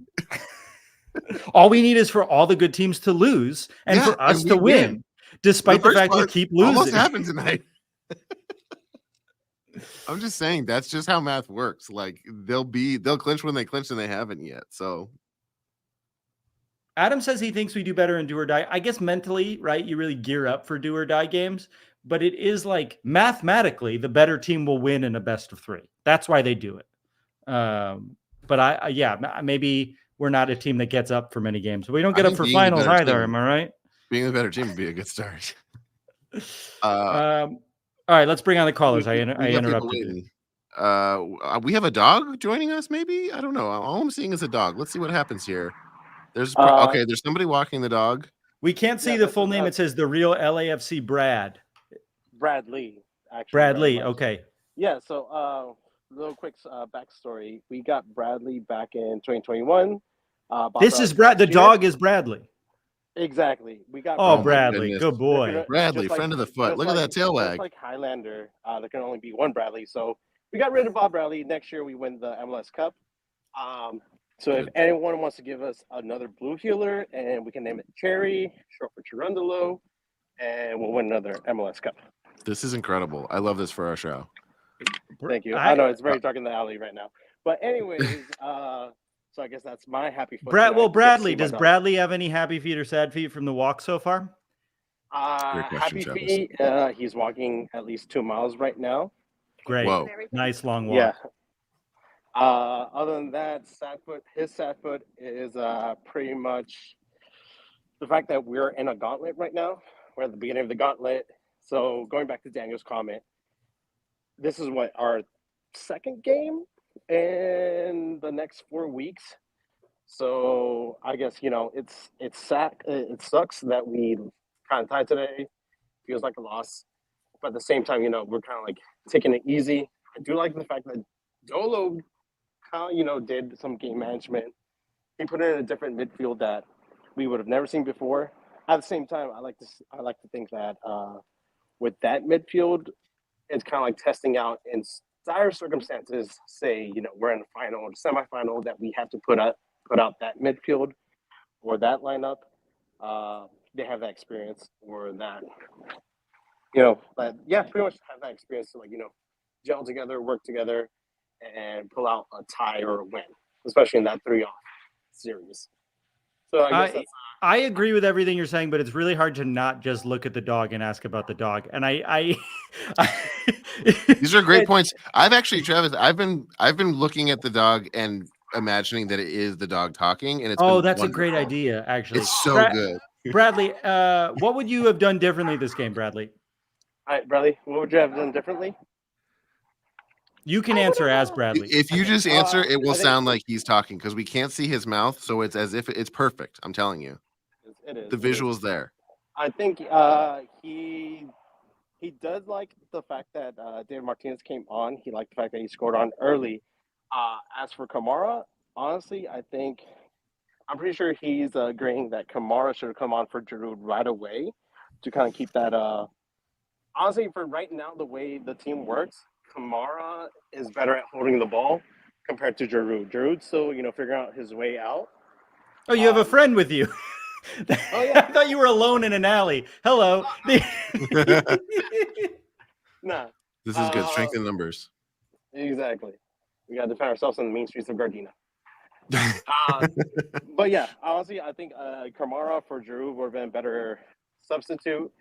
[SPEAKER 4] All we need is for all the good teams to lose and for us to win, despite the fact we keep losing.
[SPEAKER 1] Almost happened tonight. I'm just saying that's just how math works. Like they'll clinch when they clinch and they haven't yet. So
[SPEAKER 4] Adam says he thinks we do better in do or die. I guess mentally, right? You really gear up for do or die games, but it is like mathematically the better team will win in a best of 3. That's why they do it. But maybe we're not a team that gets up for many games. We don't get up for finals either. Am I right?
[SPEAKER 1] Being the better team would be a good start.
[SPEAKER 4] All right, let's bring on the callers. I interrupted you.
[SPEAKER 1] We have a dog joining us, maybe? I don't know. All I'm seeing is a dog. Let's see what happens here. There's somebody walking the dog.
[SPEAKER 4] We can't see the full name. It says the real LAFC Brad.
[SPEAKER 6] Bradley, actually.
[SPEAKER 4] Bradley, okay.
[SPEAKER 6] Yeah, so little quick backstory. We got Bradley back in 2021.
[SPEAKER 4] This is Brad. The dog is Bradley.
[SPEAKER 6] Exactly. We got.
[SPEAKER 4] Oh, Bradley, good boy.
[SPEAKER 1] Bradley, friend of the foot. Look at that tail wag.
[SPEAKER 6] Just like Highlander, there can only be one Bradley. So we got rid of Bob Bradley. Next year we win the MLS Cup. So if anyone wants to give us another blue healer, and we can name it Cherry, short for Cherundolo, and we'll win another MLS Cup.
[SPEAKER 1] This is incredible. I love this for our show.
[SPEAKER 6] Thank you. I know it's very dark in the alley right now, but anyways, so I guess that's my happy foot.
[SPEAKER 4] Bradley, does Bradley have any happy feet or sad feet from the walk so far?
[SPEAKER 6] Happy feet. He's walking at least 2 miles right now.
[SPEAKER 4] Great.
[SPEAKER 1] Whoa.
[SPEAKER 4] Nice long walk.
[SPEAKER 6] Yeah. Other than that, his sad foot is pretty much the fact that we're in a gauntlet right now. We're at the beginning of the gauntlet. So going back to Daniel's comment, this is our 2nd game in the next 4 weeks. So I guess, it's sad. It sucks that we kind of tied today. Feels like a loss. But at the same time, we're kind of like taking it easy. I do like the fact that Dolo did some game management. He put in a different midfield that we would have never seen before. At the same time, I like to think that with that midfield, it's kind of like testing out in dire circumstances. Say, we're in the final or semifinal that we have to put out that midfield or that lineup. They have that experience or that, pretty much have that experience to gel together, work together, and pull out a tie or a win, especially in that 3-off series. So I guess
[SPEAKER 4] I agree with everything you're saying, but it's really hard to not just look at the dog and ask about the dog. And
[SPEAKER 1] These are great points. I've actually, Travis, I've been looking at the dog and imagining that it is the dog talking, and it's
[SPEAKER 4] that's a great idea. Actually,
[SPEAKER 1] it's so good.
[SPEAKER 4] Bradley, what would you have done differently this game, Bradley?
[SPEAKER 6] All right, Bradley, what would you have done differently?
[SPEAKER 4] You can answer as Bradley.
[SPEAKER 1] If you just answer, it will sound like he's talking because we can't see his mouth, so it's as if it's perfect. I'm telling you,
[SPEAKER 6] it is
[SPEAKER 1] the visuals there.
[SPEAKER 6] I think he does like the fact that David Martinez came on. He liked the fact that he scored on early. As for Kamara, honestly, I'm pretty sure he's agreeing that Kamara should have come on for Giroud right away to kind of keep that. Honestly, for right now, the way the team works, Kamara is better at holding the ball compared to Giroud. Giroud's still, figuring out his way out.
[SPEAKER 4] Oh, you have a friend with you.
[SPEAKER 6] Oh, yeah.
[SPEAKER 4] I thought you were alone in an alley. Hello.
[SPEAKER 6] Nah.
[SPEAKER 1] This is good. Strength in numbers.
[SPEAKER 6] Exactly. We got to defend ourselves on the main streets of Gardena. But yeah, honestly, I think Kamara for Giroud would have been a better substitute.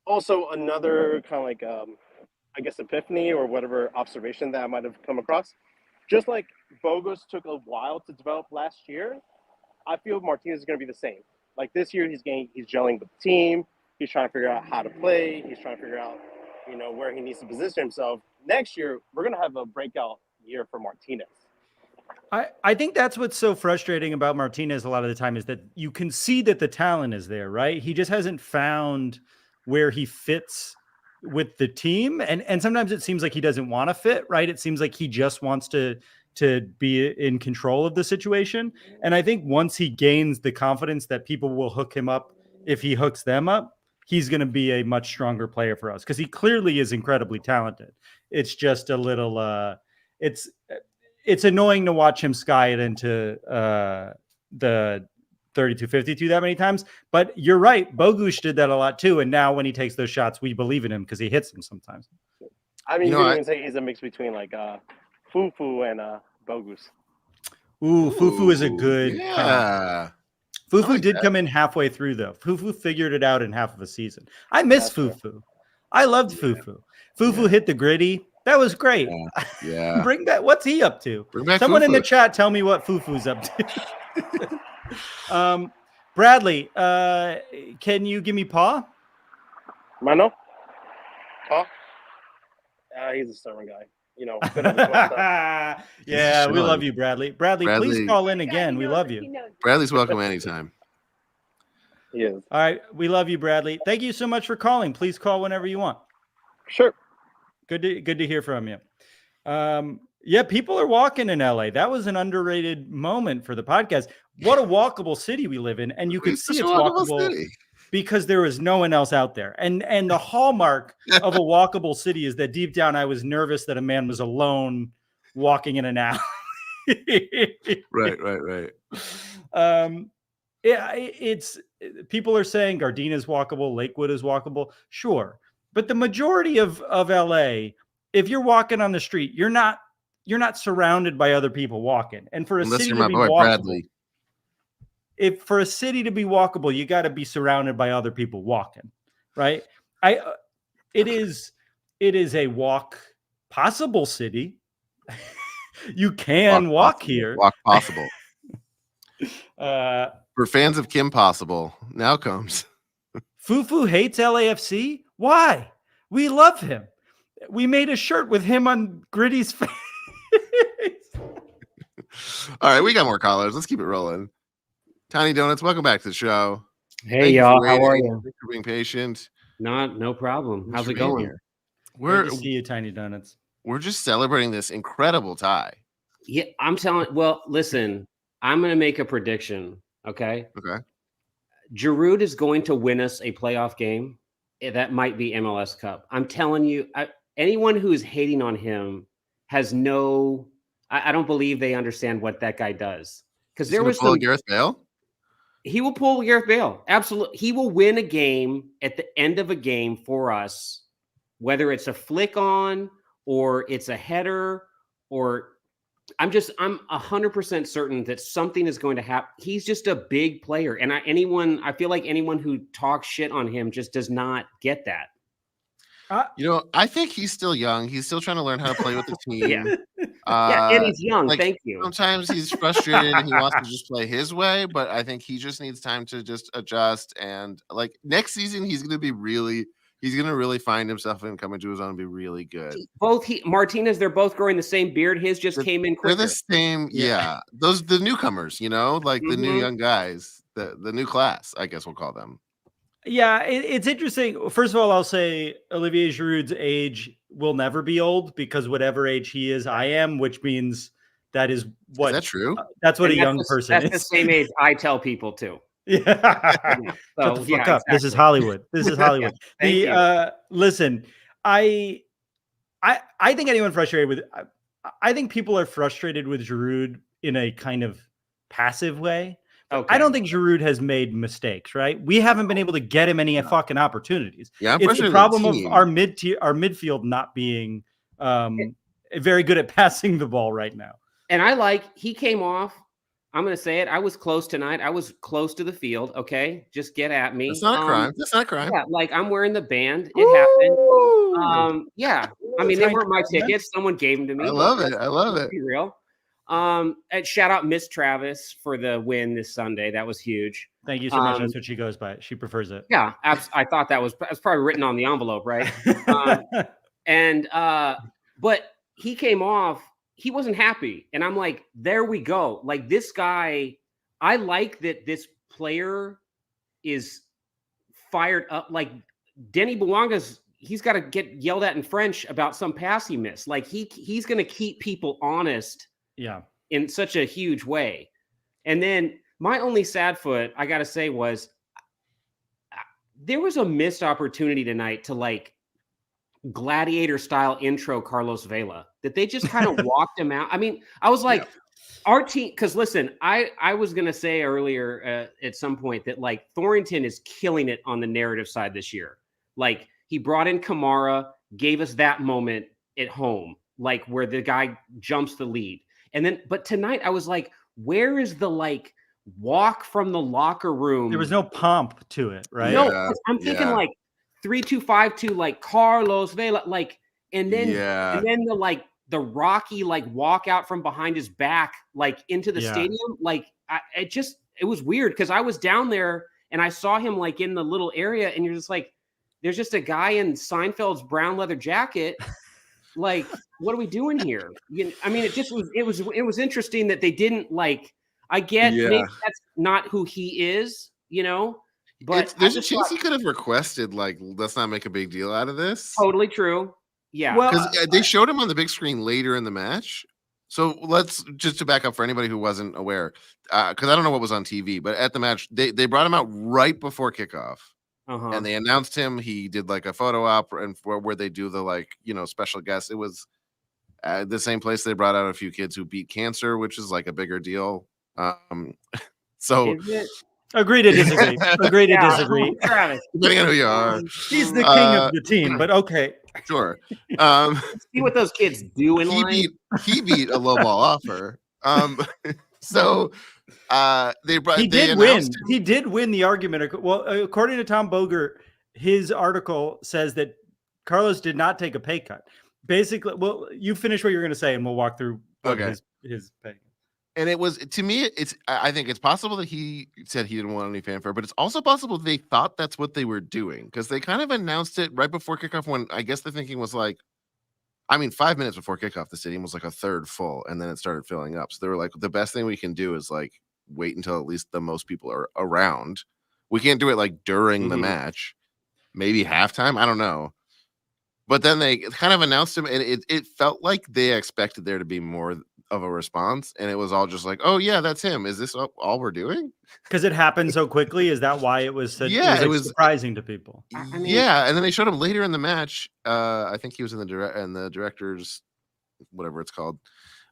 [SPEAKER 6] Also, another kind of like, I guess, epiphany or whatever observation that I might have come across. Just like Bogusz took a while to develop last year, I feel Martinez is going to be the same. Like this year, he's gelling with the team. He's trying to figure out how to play. He's trying to figure out, where he needs to position himself. Next year, we're going to have a breakout year for Martinez.
[SPEAKER 4] I think that's what's so frustrating about Martinez a lot of the time is that you can see that the talent is there, right? He just hasn't found where he fits with the team. And sometimes it seems like he doesn't want to fit, right? It seems like he just wants to be in control of the situation. And I think once he gains the confidence that people will hook him up, if he hooks them up, he's going to be a much stronger player for us because he clearly is incredibly talented. It's just a little, it's annoying to watch him sky it into the 32-52 that many times. But you're right. Bogusz did that a lot too. And now when he takes those shots, we believe in him because he hits them sometimes.
[SPEAKER 6] I mean, you can even say he's a mix between like Fufu and Bogusz.
[SPEAKER 4] Ooh, Fufu is a good.
[SPEAKER 1] Yeah.
[SPEAKER 4] Fufu did come in halfway through though. Fufu figured it out in half of a season. I miss Fufu. I loved Fufu. Fufu hit the gritty. That was great.
[SPEAKER 1] Yeah.
[SPEAKER 4] Bring back. What's he up to?
[SPEAKER 1] Bring back
[SPEAKER 4] Someone
[SPEAKER 1] Fufu.
[SPEAKER 4] in the chat tell me what Fufu's up to. Bradley, can you give me Paw?
[SPEAKER 6] Mano? Paw? He's a stubborn guy.
[SPEAKER 4] Yeah, we love you, Bradley. Bradley, please call in again. We love you.
[SPEAKER 1] Bradley's welcome anytime.
[SPEAKER 6] He is.
[SPEAKER 4] All right, we love you, Bradley. Thank you so much for calling. Please call whenever you want.
[SPEAKER 6] Sure.
[SPEAKER 4] Good to hear from you. Yeah, people are walking in LA. That was an underrated moment for the podcast. What a walkable city we live in, and you can see it's walkable because there is no one else out there. And the hallmark of a walkable city is that deep down I was nervous that a man was alone walking in an alley.
[SPEAKER 1] Right.
[SPEAKER 4] Yeah, it's people are saying Gardena is walkable, Lakewood is walkable, sure, but the majority of LA, if you're walking on the street, you're not surrounded by other people walking. And for a city to be walkable,
[SPEAKER 1] Bradley.
[SPEAKER 4] If for a city to be walkable, you got to be surrounded by other people walking, right? It is a walk possible city. You can walk here.
[SPEAKER 1] Walk possible.
[SPEAKER 4] For
[SPEAKER 1] fans of Kim Possible, now comes.
[SPEAKER 4] Fufu hates LAFC. Why? We love him. We made a shirt with him on Gritty's face.
[SPEAKER 1] All right, we got more callers. Let's keep it rolling. Tiny Donuts, welcome back to the show.
[SPEAKER 7] Hey, y'all. How are you?
[SPEAKER 1] Thanks for being patient.
[SPEAKER 7] No problem. How's it going?
[SPEAKER 1] Here.
[SPEAKER 4] Good to see you, Tiny Donuts.
[SPEAKER 1] We're just celebrating this incredible tie.
[SPEAKER 7] Yeah, I'm telling. Well, listen, I'm going to make a prediction. Okay. Giroud is going to win us a playoff game. That might be MLS Cup. I'm telling you, anyone who is hating on him has no. I don't believe they understand what that guy does. Because there was some.
[SPEAKER 1] Gareth Bale.
[SPEAKER 7] He will pull Gareth Bale. Absolutely. He will win a game at the end of a game for us, whether it's a flick on or it's a header or I'm 100% certain that something is going to happen. He's just a big player. And I feel like anyone who talks shit on him just does not get that.
[SPEAKER 1] I think he's still young. He's still trying to learn how to play with the team.
[SPEAKER 7] And he's young.
[SPEAKER 1] Like,
[SPEAKER 7] thank you.
[SPEAKER 1] Sometimes he's frustrated and he wants to just play his way, but I think he just needs time to just adjust. And like next season, he's going to really find himself and come into his own and be really good.
[SPEAKER 7] Martinez, they're both growing the same beard. His just came in quicker.
[SPEAKER 1] They're the same, yeah. Those the newcomers, like the new young guys, the new class, I guess we'll call them.
[SPEAKER 4] Yeah, it's interesting. First of all, I'll say Olivier Giroud's age will never be old because whatever age he is, I am, which means that is what.
[SPEAKER 1] Is that true?
[SPEAKER 4] That's what a young person is.
[SPEAKER 7] That's the same age I tell people too.
[SPEAKER 4] Yeah. Shut the fuck up. Exactly. This is Hollywood. This is Hollywood. Listen, I think anyone frustrated with I think people are frustrated with Giroud in a kind of passive way. Okay. I don't think Giroud has made mistakes, right? We haven't been able to get him any fucking opportunities.
[SPEAKER 1] Yeah,
[SPEAKER 4] it's the problem of our midfield not being very good at passing the ball right now.
[SPEAKER 7] And he came off. I'm going to say it. I was close tonight. I was close to the field. Okay. Just get at me.
[SPEAKER 1] That's not a crime. That's not a crime.
[SPEAKER 7] Yeah. Like I'm wearing the band. It happened. Yeah. I mean, they weren't my tickets. Someone gave them to me.
[SPEAKER 1] I love it. I love it.
[SPEAKER 7] Be real. And shout out Miss Travis for the win this Sunday. That was huge.
[SPEAKER 4] Thank you so much. That's what she goes by. She prefers it.
[SPEAKER 7] Yeah. I thought that was probably written on the envelope. Right. But he came off. He wasn't happy. And I'm like, there we go. Like this guy, I like that this player is fired up. Like Denis Bouanga, he's got to get yelled at in French about some pass he missed. Like he's going to keep people honest.
[SPEAKER 4] Yeah.
[SPEAKER 7] In such a huge way. And then my only sad foot, I got to say, was there was a missed opportunity tonight to like gladiator style intro Carlos Vela that they just kind of walked him out. I mean, I was like, our team, because listen, I was going to say earlier at some point that like Thornton is killing it on the narrative side this year. Like he brought in Kamara, gave us that moment at home, like where the guy jumps the lead. And then, but tonight I was like, where is the like walk from the locker room?
[SPEAKER 4] There was no pomp to it, right?
[SPEAKER 7] No, I'm thinking like 3-2-5-2, like Carlos Vela, like, and then the like the Rocky like walk out from behind his back, like into the stadium. Like it was weird because I was down there and I saw him like in the little area, and you're just like, there's just a guy in Seinfeld's brown leather jacket. Like, what are we doing here? I mean, it was interesting that they didn't like. I get maybe that's not who he is, but
[SPEAKER 1] there's a chance he could have requested like, let's not make a big deal out of this.
[SPEAKER 7] Totally true. Yeah,
[SPEAKER 1] well, because they showed him on the big screen later in the match. So let's just to back up for anybody who wasn't aware, because I don't know what was on TV, but at the match they brought him out right before kickoff. And they announced him. He did like a photo op and where they do the like, special guests. It was the same place they brought out a few kids who beat cancer, which is like a bigger deal. So
[SPEAKER 4] agree to disagree. Agree to disagree.
[SPEAKER 1] Depending on who you are.
[SPEAKER 4] He's the king of the team, but okay.
[SPEAKER 1] Sure.
[SPEAKER 7] See what those kids do in life.
[SPEAKER 1] He beat a low ball offer. So
[SPEAKER 4] he did win the argument. Well, according to Tom Boger, his article says that Carlos did not take a pay cut. Basically, well, you finish what you're going to say, and we'll walk through his pay.
[SPEAKER 1] And it was, to me, I think it's possible that he said he didn't want any fanfare, but it's also possible they thought that's what they were doing because they kind of announced it right before kickoff when I guess the thinking was like, 5 minutes before kickoff, the stadium was like a third full, and then it started filling up. So they were like, the best thing we can do is like wait until at least the most people are around. We can't do it like during the match, maybe halftime. I don't know. But then they kind of announced him, and it felt like they expected there to be more of a response, and it was all just like, oh yeah, that's him. Is this all we're doing? Because
[SPEAKER 4] it happened so quickly. Is that why it was such, it was surprising to people?
[SPEAKER 1] I mean, and then they showed him later in the match. I think he was in the director's whatever it's called.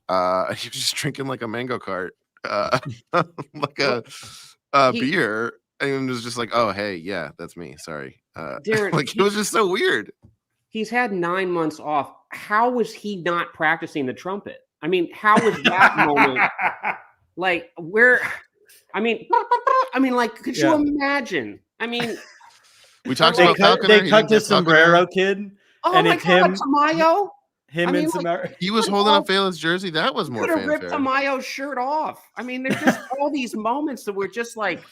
[SPEAKER 1] He was just drinking like a mango cart, like a beer, and it was just like, oh hey, yeah, that's me. Sorry,
[SPEAKER 7] Darren,
[SPEAKER 1] like it was just so weird.
[SPEAKER 7] He's had 9 months off. How was he not practicing the trumpet? I mean, how was that moment? Like, where? I mean, like, could you imagine? I mean,
[SPEAKER 1] we talked about Falconer.
[SPEAKER 4] They cut the sombrero kid.
[SPEAKER 7] Oh
[SPEAKER 4] and
[SPEAKER 7] my
[SPEAKER 4] it's
[SPEAKER 7] God,
[SPEAKER 4] him.
[SPEAKER 7] Tamayo.
[SPEAKER 4] Him and Samara.
[SPEAKER 1] He was holding up Vela's jersey. That was more fanfare.
[SPEAKER 7] Could have ripped Tamayo's shirt off. I mean, there's just all these moments that we're just like,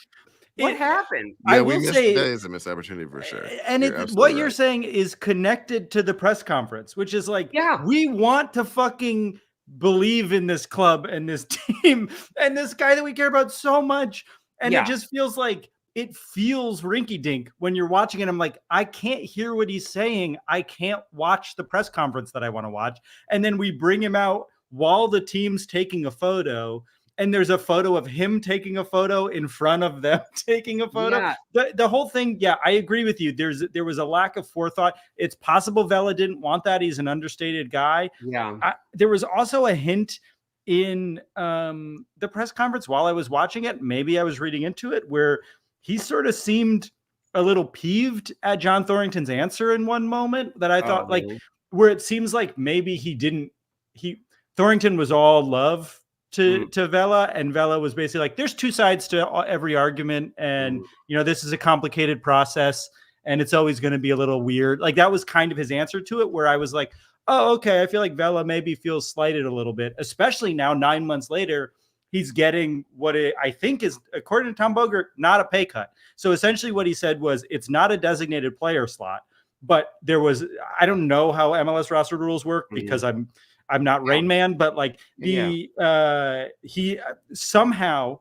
[SPEAKER 7] what happened?
[SPEAKER 1] Yeah,
[SPEAKER 4] I will say
[SPEAKER 1] that is a missed opportunity for sure.
[SPEAKER 4] And what you're saying is connected to the press conference, which is like, we want to fucking believe in this club and this team and this guy that we care about so much. And it just feels like it feels rinky-dink when you're watching it. I'm like, I can't hear what he's saying. I can't watch the press conference that I want to watch. And then we bring him out while the team's taking a photo. And there's a photo of him taking a photo in front of them taking a photo. Yeah. The whole thing, I agree with you. There was a lack of forethought. It's possible Vela didn't want that. He's an understated guy.
[SPEAKER 7] Yeah.
[SPEAKER 4] There was also a hint in the press conference while I was watching it. Maybe I was reading into it where he sort of seemed a little peeved at John Thorrington's answer in one moment that I thought where it seems like maybe Thorrington was all love to Vela, and Vela was basically like, there's two sides to every argument. And, this is a complicated process and it's always going to be a little weird. Like that was kind of his answer to it, where I was like, oh, okay. I feel like Vela maybe feels slighted a little bit, especially now 9 months later, he's getting what I think is, according to Tom Bogert, not a pay cut. So essentially what he said was, it's not a designated player slot, but there was, I don't know how MLS roster rules work because I'm not Rain Man, but like he somehow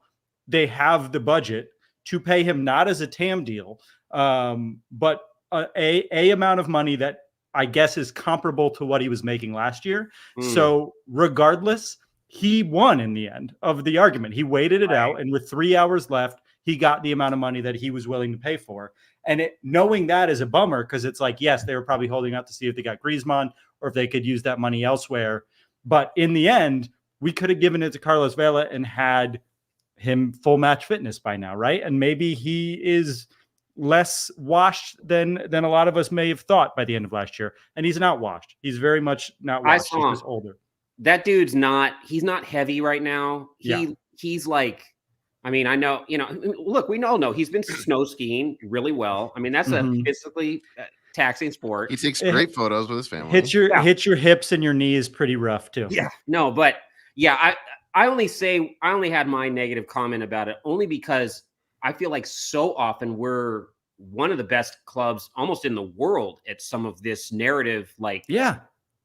[SPEAKER 4] they have the budget to pay him not as a TAM deal, but a amount of money that I guess is comparable to what he was making last year. So regardless, he won in the end of the argument. He waited it out, and with 3 hours left, he got the amount of money that he was willing to pay for. And knowing that is a bummer, because it's like, yes, they were probably holding out to see if they got Griezmann or if they could use that money elsewhere. But in the end, we could have given it to Carlos Vela and had him full match fitness by now, right? And maybe he is less washed than a lot of us may have thought by the end of last year. And he's not washed. He's very much not washed. He's just older.
[SPEAKER 7] That dude's he's not heavy right now. He's like, I mean, I know, look, we all know he's been snow skiing really well. I mean, that's a physically taxing sport.
[SPEAKER 1] He takes great photos with his family.
[SPEAKER 4] Hit your hips and your knees pretty rough too.
[SPEAKER 7] Yeah. No, but I only had my negative comment about it only because I feel like so often we're one of the best clubs almost in the world at some of this narrative. Like, I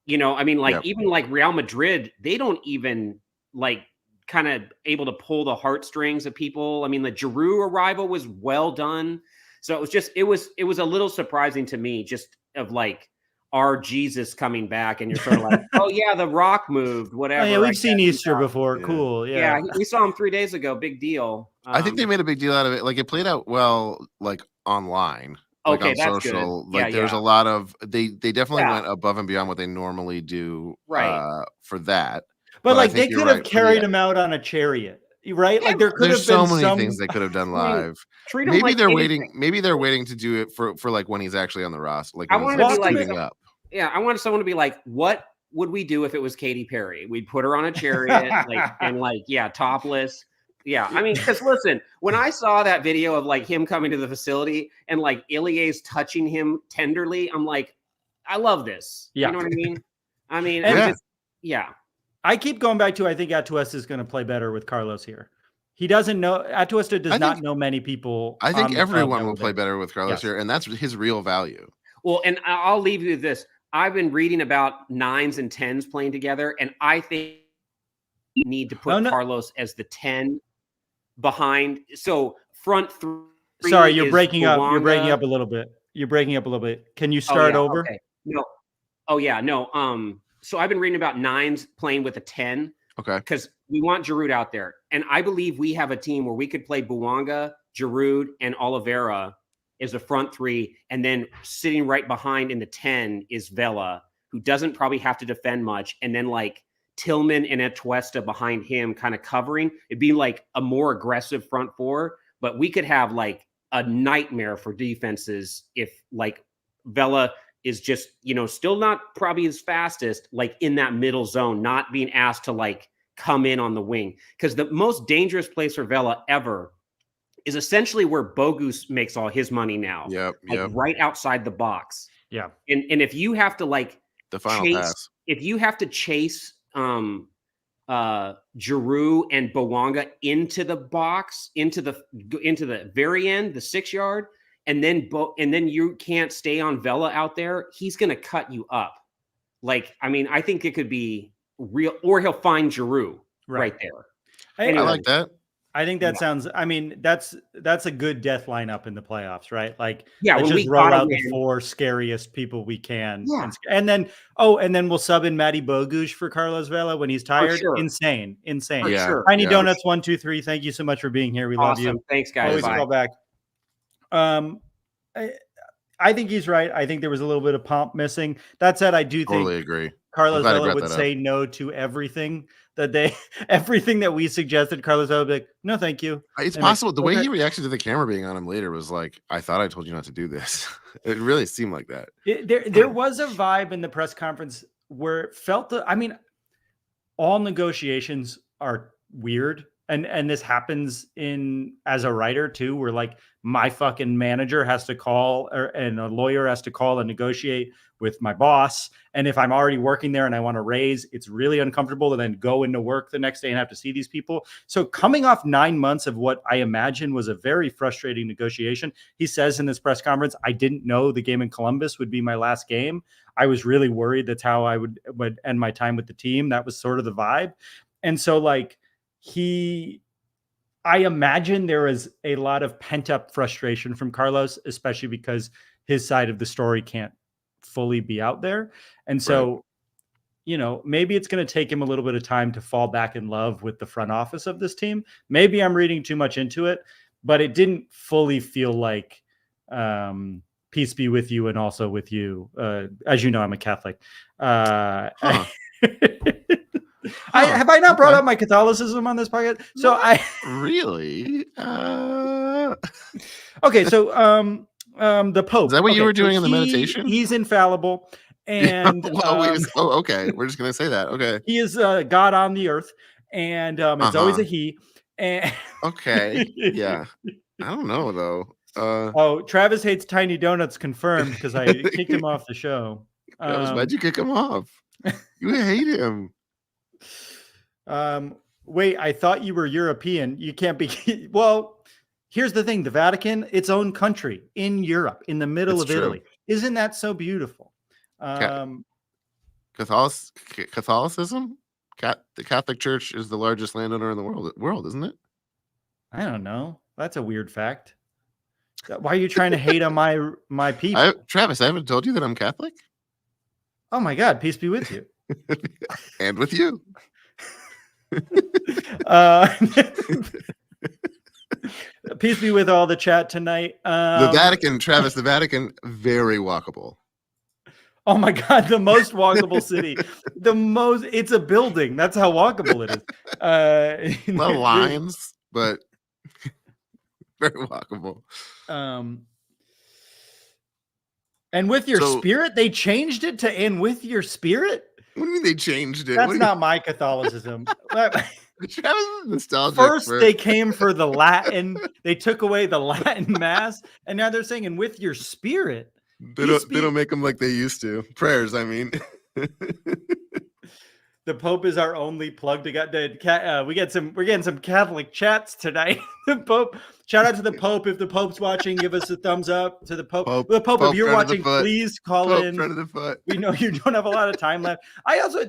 [SPEAKER 7] mean, like even like Real Madrid, they don't even like kind of able to pull the heartstrings of people. I mean, the Giroud arrival was well done. So it was a little surprising to me, just of like our Jesus coming back, and you're sort of like, oh yeah, the Rock moved, whatever.
[SPEAKER 4] Oh, yeah, we've seen Easter before.
[SPEAKER 1] Yeah.
[SPEAKER 4] Cool. Yeah.
[SPEAKER 7] We saw him 3 days ago. Big deal.
[SPEAKER 1] I think they made a big deal out of it. Like it played out well, like online. Like on
[SPEAKER 7] that's
[SPEAKER 1] social.
[SPEAKER 7] good.
[SPEAKER 1] Like there's a lot of they definitely went above and beyond what they normally do for that.
[SPEAKER 4] But like they could have carried him out on a chariot, right? Like there could have been
[SPEAKER 1] so many things they could have done live. Maybe they're waiting. Maybe they're waiting to do it for like when he's actually on the roster. Like
[SPEAKER 7] I want to be like,
[SPEAKER 1] up.
[SPEAKER 7] I wanted someone to be like, what would we do if it was Katy Perry? We'd put her on a chariot, topless. Yeah, I mean, because listen, when I saw that video of like him coming to the facility and like Ilie's touching him tenderly, I'm like, I love this.
[SPEAKER 4] Yeah.
[SPEAKER 7] You know what I mean? I mean,
[SPEAKER 4] I keep going back to, I think Atuesta is going to play better with Carlos here. He doesn't know, Atuesta does not know many people.
[SPEAKER 1] I think everyone will play better with Carlos here, and that's his real value.
[SPEAKER 7] Well, and I'll leave you with this. I've been reading about 9s and 10s playing together, and I think you need to put Carlos as the 10 behind. So front 3.
[SPEAKER 4] Sorry, you're breaking up. You're breaking up a little bit. Can you start over?
[SPEAKER 7] Okay. No. Oh yeah, no. So I've been reading about 9s playing with a 10.
[SPEAKER 1] Okay.
[SPEAKER 7] Because we want Giroud out there. And I believe we have a team where we could play Bouanga, Giroud, and Olivera as the front 3. And then sitting right behind in the 10 is Vela, who doesn't probably have to defend much. And then like Tillman and Atuesta behind him kind of covering. It'd be like a more aggressive front 4. But we could have like a nightmare for defenses if like Vela is just, still not probably his fastest, like in that middle zone, not being asked to like come in on the wing. Because the most dangerous place for Vela ever is essentially where Bogusz makes all his money now.
[SPEAKER 1] Yep.
[SPEAKER 7] Right outside the box.
[SPEAKER 4] Yeah.
[SPEAKER 7] And if you have to like
[SPEAKER 1] the final pass,
[SPEAKER 7] if you have to chase Giroud and Bouanga into the box, into the very end, the 6 yard, and then you can't stay on Vela out there, he's going to cut you up. Like, I mean, I think it could be real, or he'll find Giroud right there.
[SPEAKER 1] Anyway, I like that.
[SPEAKER 4] I think that sounds. I mean, that's a good death lineup in the playoffs, right? Like,
[SPEAKER 7] let's
[SPEAKER 4] just roll out the 4 scariest people we can, and then we'll sub in Matty Bogusz for Carlos Vela when he's tired.
[SPEAKER 7] Sure.
[SPEAKER 4] Insane.
[SPEAKER 7] Sure.
[SPEAKER 4] Tiny Donuts 1 2 3. Thank you so much for being here. We love you.
[SPEAKER 7] Thanks, guys.
[SPEAKER 4] Always call back. I think he's right. I think there was a little bit of pomp missing. That said, I do
[SPEAKER 1] totally
[SPEAKER 4] think
[SPEAKER 1] agree.
[SPEAKER 4] Carlos Vela would say no to everything everything that we suggested. Carlos Vela would be like, no, thank you.
[SPEAKER 1] It's possible. The way he reacted to the camera being on him later was like, I thought I told you not to do this. It really seemed like that.
[SPEAKER 4] There was a vibe in the press conference where it felt all negotiations are weird. And this happens as a writer too, where like my fucking manager has to call and a lawyer has to call and negotiate with my boss. And if I'm already working there and I want to raise, it's really uncomfortable to then go into work the next day and have to see these people. So coming off 9 months of what I imagine was a very frustrating negotiation, he says in this press conference, I didn't know the game in Columbus would be my last game. I was really worried that's how I would end my time with the team. That was sort of the vibe. And so like, I imagine there is a lot of pent up frustration from Carlos, especially because his side of the story can't fully be out there. And so, maybe it's going to take him a little bit of time to fall back in love with the front office of this team. Maybe I'm reading too much into it, but it didn't fully feel like, peace be with you and also with you. As you know, I'm a Catholic. Have I not brought up my Catholicism on this podcast? So
[SPEAKER 1] really
[SPEAKER 4] okay. So the Pope.
[SPEAKER 1] Is that what you were doing in the meditation?
[SPEAKER 4] He's infallible, and
[SPEAKER 1] okay. We're just gonna say that. Okay,
[SPEAKER 4] he is God on the earth, and it's always a he. And
[SPEAKER 1] okay, yeah. I don't know though.
[SPEAKER 4] Travis hates Tiny Donuts confirmed because I kicked him off the show.
[SPEAKER 1] Why'd you kick him off? You hate him.
[SPEAKER 4] Wait, I thought you were European. You can't be. Well, here's the thing. The Vatican, its own country in Europe, in the middle of Italy. Isn't that so beautiful?
[SPEAKER 1] Catholicism? The Catholic Church is the largest landowner in the world, isn't it?
[SPEAKER 4] I don't know. That's a weird fact. Why are you trying to hate on my people?
[SPEAKER 1] Travis, I haven't told you that I'm Catholic.
[SPEAKER 4] Oh my God, peace be with you.
[SPEAKER 1] And with you.
[SPEAKER 4] Peace be with all the chat tonight.
[SPEAKER 1] The Vatican, Travis, the Vatican, very walkable.
[SPEAKER 4] Oh my God, the most walkable city. It's a building. That's how walkable it is.
[SPEAKER 1] Well, lines, but very walkable.
[SPEAKER 4] And with your spirit, they changed it to "and with your spirit."
[SPEAKER 1] What do you mean they changed it?
[SPEAKER 4] That's not my Catholicism.
[SPEAKER 1] Nostalgic.
[SPEAKER 4] First, they came for the Latin. They took away the Latin mass, and now they're saying "and with your spirit."
[SPEAKER 1] They don't make them like they used to. Prayers, I mean.
[SPEAKER 4] The Pope is our only plug to get. We're getting some Catholic chats tonight. The Pope. Shout out to the Pope. If the Pope's watching, give us a thumbs up to the Pope. The Pope, if you're watching, please call in.
[SPEAKER 1] Front of the foot.
[SPEAKER 4] We know you don't have a lot of time left.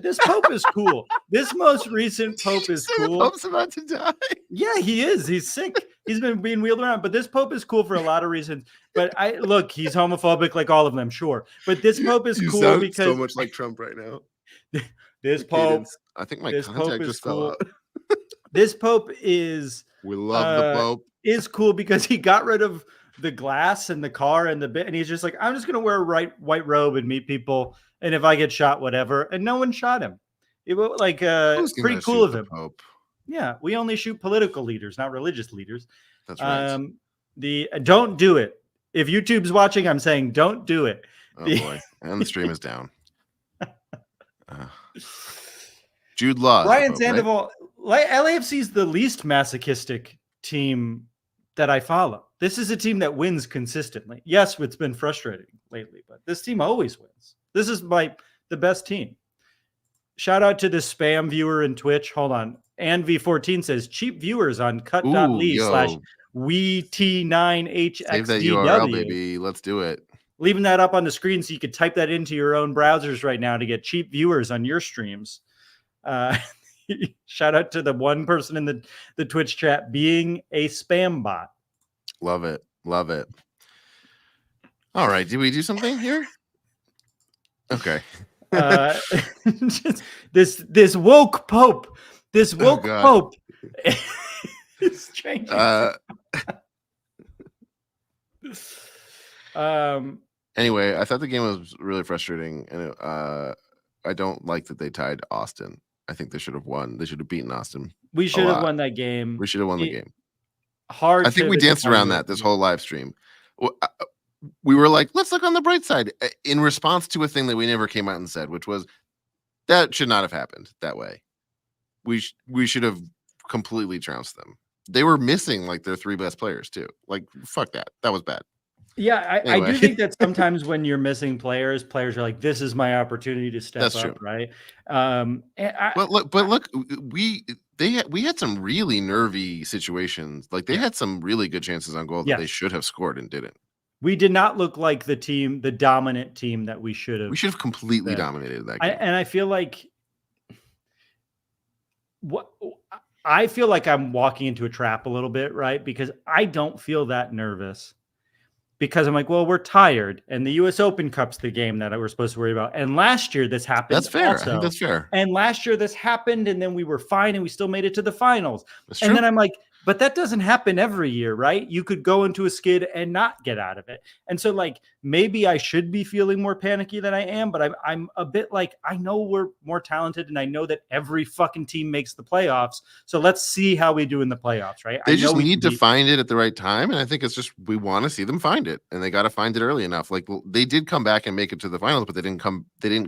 [SPEAKER 4] This Pope is cool. This most recent Pope is cool.
[SPEAKER 1] The Pope's about to die.
[SPEAKER 4] Yeah, he is. He's sick. He's been being wheeled around. But this Pope is cool for a lot of reasons. But look, he's homophobic like all of them, sure. But this Pope is cool
[SPEAKER 1] sound
[SPEAKER 4] because
[SPEAKER 1] so much like Trump right now.
[SPEAKER 4] This Pope.
[SPEAKER 1] I think my contact just fell out.
[SPEAKER 4] This Pope is.
[SPEAKER 1] We love the Pope.
[SPEAKER 4] Is cool because he got rid of the glass and the car and the bit, and he's just like, I'm just gonna wear a white robe and meet people, and if I get shot, whatever. And no one shot him. It was like pretty cool of him.
[SPEAKER 1] Pope?
[SPEAKER 4] Yeah, we only shoot political leaders, not religious leaders.
[SPEAKER 1] That's right.
[SPEAKER 4] Don't do it. If YouTube's watching, I'm saying don't do it.
[SPEAKER 1] Oh boy, and the stream is down. Jude Law.
[SPEAKER 4] Ryan Sandoval, LAFC is the least masochistic team that I follow. This is a team that wins consistently. Yes, it's been frustrating lately, but this team always wins. This is the best team. Shout out to the spam viewer in Twitch. Hold on. AnV14 says cheap viewers on cut.ly/WT9HXDW.
[SPEAKER 1] Save that URL, baby. Let's do it.
[SPEAKER 4] Leaving that up on the screen so you could type that into your own browsers right now to get cheap viewers on your streams. Shout out to the one person in the Twitch chat being a spam bot.
[SPEAKER 1] Love it. Love it. All right. Did we do something here? Okay.
[SPEAKER 4] This woke Pope. This woke Pope is changing.
[SPEAKER 1] Anyway, I thought the game was really frustrating, and I don't like that they tied Austin. I think they should have won. They should have beaten Austin.
[SPEAKER 4] We should have won that game.
[SPEAKER 1] We should have won the game.
[SPEAKER 4] Hard.
[SPEAKER 1] I think we danced around that this whole live stream. We were like, let's look on the bright side in response to a thing that we never came out and said, which was that should not have happened that way. We should have completely trounced them. They were missing like their 3 best players too. Like, fuck that. That was bad.
[SPEAKER 4] Yeah, anyway. I do think that sometimes when you're missing players are like, this is my opportunity to step
[SPEAKER 1] That's
[SPEAKER 4] up,
[SPEAKER 1] true.
[SPEAKER 4] right?
[SPEAKER 1] But look, we had some really nervy situations. Like they had some really good chances on goal that they should have scored and didn't.
[SPEAKER 4] We did not look like the dominant team that we should have.
[SPEAKER 1] We should have completely dominated that game.
[SPEAKER 4] And I feel like I feel like I'm walking into a trap a little bit, right? Because I don't feel that nervous. Because I'm like, well, we're tired, and the U.S. Open Cup's the game that we're supposed to worry about. And last year this happened.
[SPEAKER 1] That's fair.
[SPEAKER 4] Also.
[SPEAKER 1] I think that's fair.
[SPEAKER 4] And last year this happened, and then we were fine, and we still made it to the finals.
[SPEAKER 1] That's
[SPEAKER 4] and
[SPEAKER 1] true.
[SPEAKER 4] then I'm like, but that doesn't happen every year, right? You could go into a skid and not get out of it. And so, like, maybe I should be feeling more panicky than I am, but I'm a bit like, I know we're more talented, and I know that every fucking team makes the playoffs. So let's see how we do in the playoffs, right?
[SPEAKER 1] They just need to find it at the right time, and I think it's just we want to see them find it, and they got to find it early enough. Like they did come back and make it to the finals, but they didn't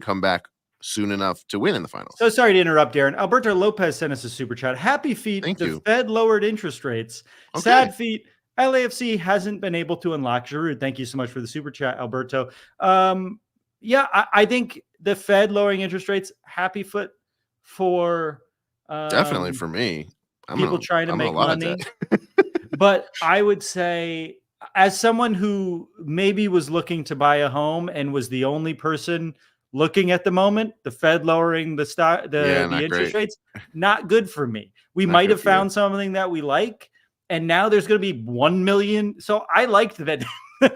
[SPEAKER 1] come back soon enough to win in the finals.
[SPEAKER 4] So sorry to interrupt, Darren. Alberto Lopez sent us a super chat. Happy feet.
[SPEAKER 1] Thank you.
[SPEAKER 4] Fed lowered interest rates.
[SPEAKER 1] Okay.
[SPEAKER 4] Sad feet. LAFC hasn't been able to unlock Giroud. Thank you so much for the super chat, Alberto. I think the Fed lowering interest rates, happy foot for
[SPEAKER 1] definitely for me.
[SPEAKER 4] People trying to make money. But I would say, as someone who maybe was looking to buy a home and was the only person looking at the moment, the Fed lowering the interest rates, not good for me. We might have found something that we like, and now there's going to be 1 million. So I liked that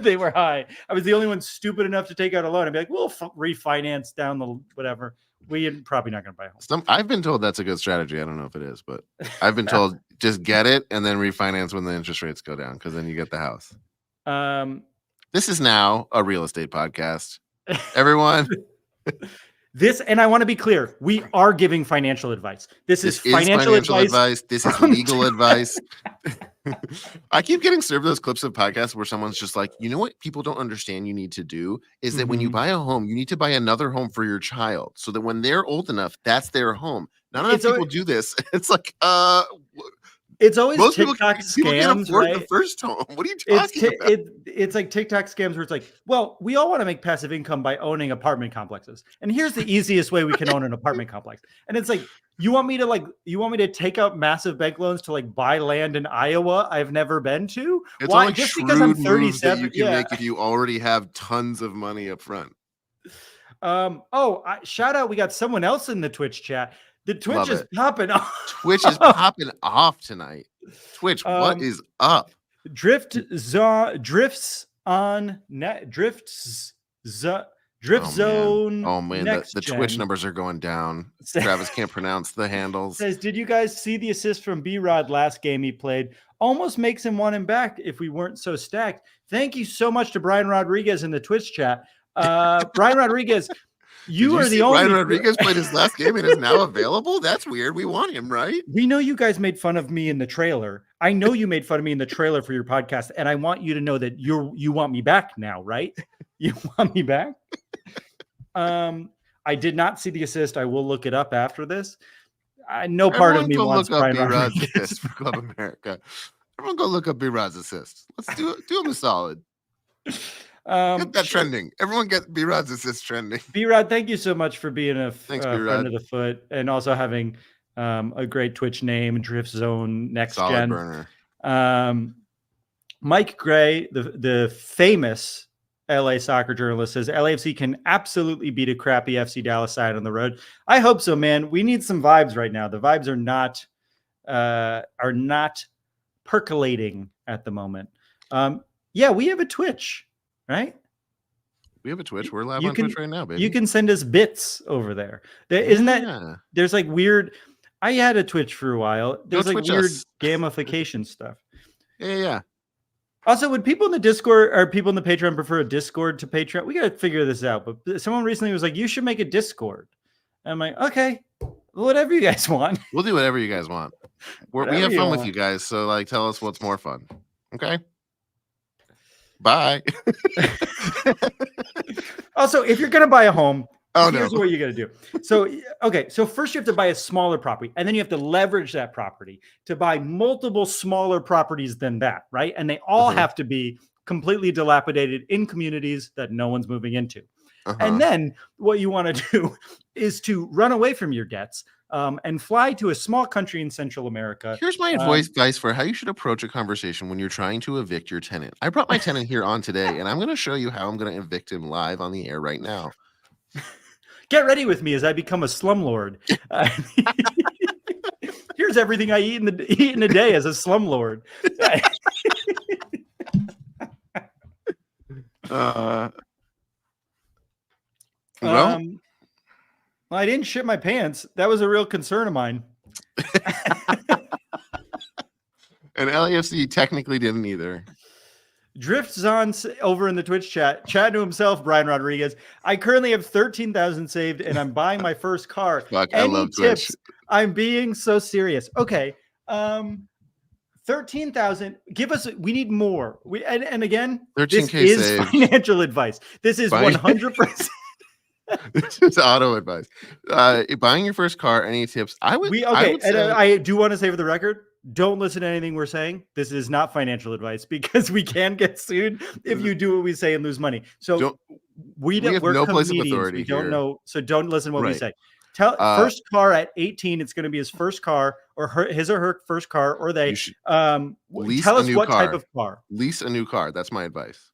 [SPEAKER 4] they were high. I was the only one stupid enough to take out a loan and be like, we'll refinance down the whatever. We're probably not going to buy a home.
[SPEAKER 1] I've been told that's a good strategy. I don't know if it is, but I've been told just get it and then refinance when the interest rates go down, because then you get the house. This is now a real estate podcast. Everyone.
[SPEAKER 4] And I want to be clear, we are giving financial advice. This is financial advice.
[SPEAKER 1] This is legal advice. I keep getting served those clips of podcasts where someone's just like, you know what people don't understand you need to do is that when you buy a home, you need to buy another home for your child so that when they're old enough, that's their home. None of people do this. It's like,
[SPEAKER 4] it's always
[SPEAKER 1] most
[SPEAKER 4] TikTok
[SPEAKER 1] people
[SPEAKER 4] scams,
[SPEAKER 1] can't afford
[SPEAKER 4] right?
[SPEAKER 1] the first home. What are you talking about?
[SPEAKER 4] It's like TikTok scams where it's like, well, we all want to make passive income by owning apartment complexes, and here's the easiest way we can own an apartment complex. And it's like, you want me to take out massive bank loans to like buy land in Iowa I've never been to?
[SPEAKER 1] It's
[SPEAKER 4] Why?
[SPEAKER 1] only
[SPEAKER 4] Just because I'm 37,
[SPEAKER 1] you can make if you already have tons of money up front.
[SPEAKER 4] Shout out! We got someone else in the Twitch chat. The Twitch is popping off.
[SPEAKER 1] Twitch is popping off tonight. Twitch, what is up?
[SPEAKER 4] Drift zone
[SPEAKER 1] Oh man, the Twitch numbers are going down. Travis can't pronounce the handles.
[SPEAKER 4] Says, did you guys see the assist from B-Rod last game he played? Almost makes him want him back if we weren't so stacked. Thank you so much to Brian Rodriguez in the Twitch chat. Brian Rodriguez, you are the only.
[SPEAKER 1] Brian Rodriguez played his last game and is now available. That's weird. We want him, right?
[SPEAKER 4] We know you guys made fun of me in the trailer. I know you made fun of me in the trailer for your podcast, and I want you to know that you want me back now, right? You want me back? I did not see the assist. I will look it up after this. No part of me wants Brian Rodriguez.
[SPEAKER 1] Assist for Club America. Everyone go look up B-Rod's assist. Let's do him a solid. Get that trending. Everyone get B-Rod's assist trending.
[SPEAKER 4] B-Rod, thank you so much for being a friend of the foot and also having a great Twitch name, Drift Zone Next
[SPEAKER 1] Solid
[SPEAKER 4] Gen.
[SPEAKER 1] burner.
[SPEAKER 4] Mike Gray, the famous LA soccer journalist, says LAFC can absolutely beat a crappy FC Dallas side on the road. I hope so, man. We need some vibes right now. The vibes are not percolating at the moment. Yeah, we have a Twitch, right?
[SPEAKER 1] We have a Twitch. We're live on Twitch right now, baby.
[SPEAKER 4] You can send us bits over there. Isn't that there's like weird? I had a Twitch for a while. There's like weird gamification stuff.
[SPEAKER 1] Yeah.
[SPEAKER 4] Also, would people in the Discord or people in the Patreon prefer a Discord to Patreon? We got to figure this out. But someone recently was like, you should make a Discord. And I'm like, okay, whatever you guys want.
[SPEAKER 1] We'll do whatever you guys want. We have fun with you guys. So like, tell us what's more fun. Okay. Bye.
[SPEAKER 4] Also, if you're going to buy a home, here's what you got to do. So, okay. So first you have to buy a smaller property and then you have to leverage that property to buy multiple smaller properties than that. Right. And they all have to be completely dilapidated in communities that no one's moving into. And then what you want to do is to run away from your debts and fly to a small country in Central America.
[SPEAKER 1] Here's my advice for how you should approach a conversation when you're trying to evict your tenant. I brought my tenant here on today, and I'm going to show you how I'm going to evict him live on the air right now.
[SPEAKER 4] Get ready with me as I become a slumlord. Here's everything I eat in a day as a slumlord. Well, I didn't shit my pants. That was a real concern of mine.
[SPEAKER 1] And LAFC technically didn't either.
[SPEAKER 4] Drifts on over in the Twitch chat to himself, Brian Rodriguez. I currently have 13,000 saved and I'm buying my first car.
[SPEAKER 1] Fuck, I love Twitch.
[SPEAKER 4] Tips? I'm being so serious. Okay. 13,000. Give us, we need more. And again, 13K this is saved. Financial advice. This is 100%.
[SPEAKER 1] This is auto advice. Buying your first car, any tips? I do want to say for the record, don't listen to anything we're saying. This is not financial advice because we can get sued if you do what we say and lose money. So we're no place of authority. We don't know. So don't listen to what we say. First car at 18, it's going to be his first car or his or her first car, or they tell us what type of car. Lease a new car. That's my advice.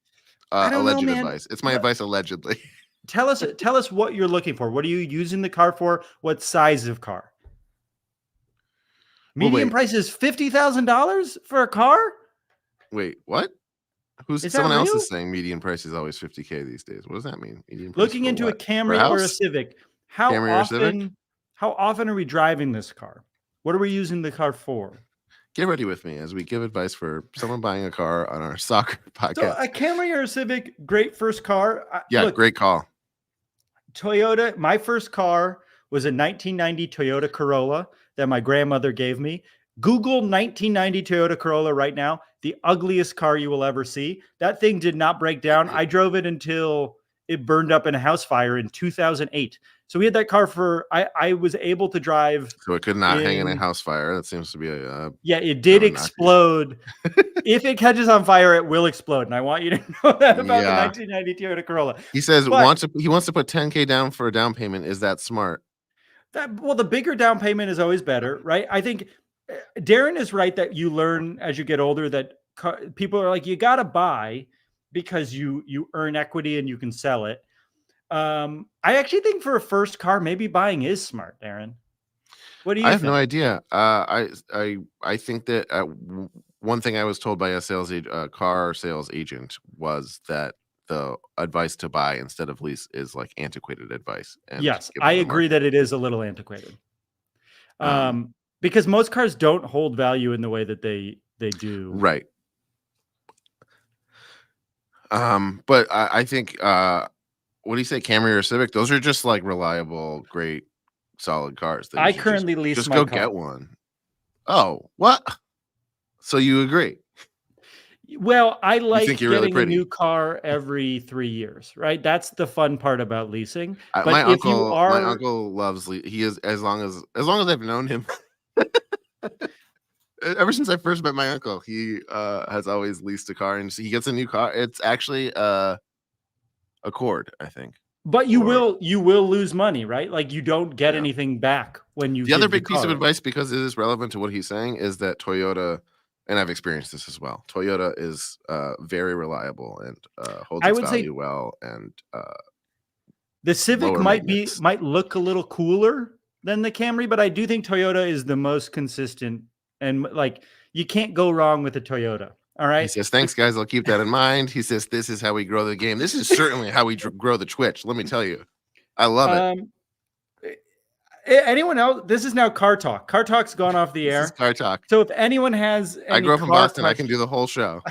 [SPEAKER 1] Alleged advice. It's my advice allegedly.
[SPEAKER 4] Tell us what you're looking for. What are you using the car for? What size of car? Median price is $50,000 for a car?
[SPEAKER 1] Wait, what? Someone else is saying median price is always $50K these days. What does that mean?
[SPEAKER 4] Looking into a Camry or a Civic. How often are we driving this car? What are we using the car for?
[SPEAKER 1] Get ready with me as we give advice for someone buying a car on our soccer podcast.
[SPEAKER 4] So a Camry or a Civic, great first car.
[SPEAKER 1] Great call.
[SPEAKER 4] Toyota, my first car was a 1990 Toyota Corolla that my grandmother gave me. Google 1990 Toyota Corolla right now, the ugliest car you will ever see. That thing did not break down. I drove it until it burned up in a house fire in 2008. So we had that car for, I was able to drive.
[SPEAKER 1] So it could not hang in a house fire. That seems to be
[SPEAKER 4] it did explode. If it catches on fire, it will explode. And I want you to know that about the 1990 Toyota Corolla.
[SPEAKER 1] He says he wants to put 10K down for a down payment. Is that smart?
[SPEAKER 4] The bigger down payment is always better, right? I think Darren is right that you learn as you get older that people are like, you got to buy because you earn equity and you can sell it. I actually think for a first car, maybe buying is smart, Darren. What do you think?
[SPEAKER 1] I have no idea. I think that one thing I was told by a car sales agent was that the advice to buy instead of lease is like antiquated advice. And
[SPEAKER 4] yes, I agree that it is a little antiquated. Because most cars don't hold value in the way that they do.
[SPEAKER 1] Right. But I think what do you say, Camry or Civic? Those are just like reliable, great, solid cars.
[SPEAKER 4] I currently lease my car.
[SPEAKER 1] Just go get one. Oh, what? So you agree?
[SPEAKER 4] Well, I like
[SPEAKER 1] think
[SPEAKER 4] getting
[SPEAKER 1] you're really
[SPEAKER 4] a
[SPEAKER 1] pretty.
[SPEAKER 4] new car every 3 years, right? That's the fun part about leasing. But
[SPEAKER 1] My
[SPEAKER 4] if you are,
[SPEAKER 1] uncle loves. He is as long as I've known him. Ever since I first met my uncle, he has always leased a car, and he gets a new car. It's actually Accord, I think.
[SPEAKER 4] but you will lose money, right? Like you don't get anything back when you.
[SPEAKER 1] The other
[SPEAKER 4] give
[SPEAKER 1] big piece of
[SPEAKER 4] car.
[SPEAKER 1] advice, because it is relevant to what he's saying, is that Toyota, and I've experienced this as well. Toyota is very reliable and holds its value well, and
[SPEAKER 4] the Civic
[SPEAKER 1] lower
[SPEAKER 4] might
[SPEAKER 1] maintenance.
[SPEAKER 4] might look a little cooler than the Camry, but I do think Toyota is the most consistent, and like you can't go wrong with a Toyota. All right.
[SPEAKER 1] He says, "Thanks, guys. I'll keep that in mind." He says, "This is how we grow the game. This is certainly how we grow the Twitch." Let me tell you, I love it.
[SPEAKER 4] Anyone else? This is now Car Talk. Car Talk's gone off the air.
[SPEAKER 1] This is Car Talk.
[SPEAKER 4] So if anyone has,
[SPEAKER 1] I grew up in Boston. I can do the whole show.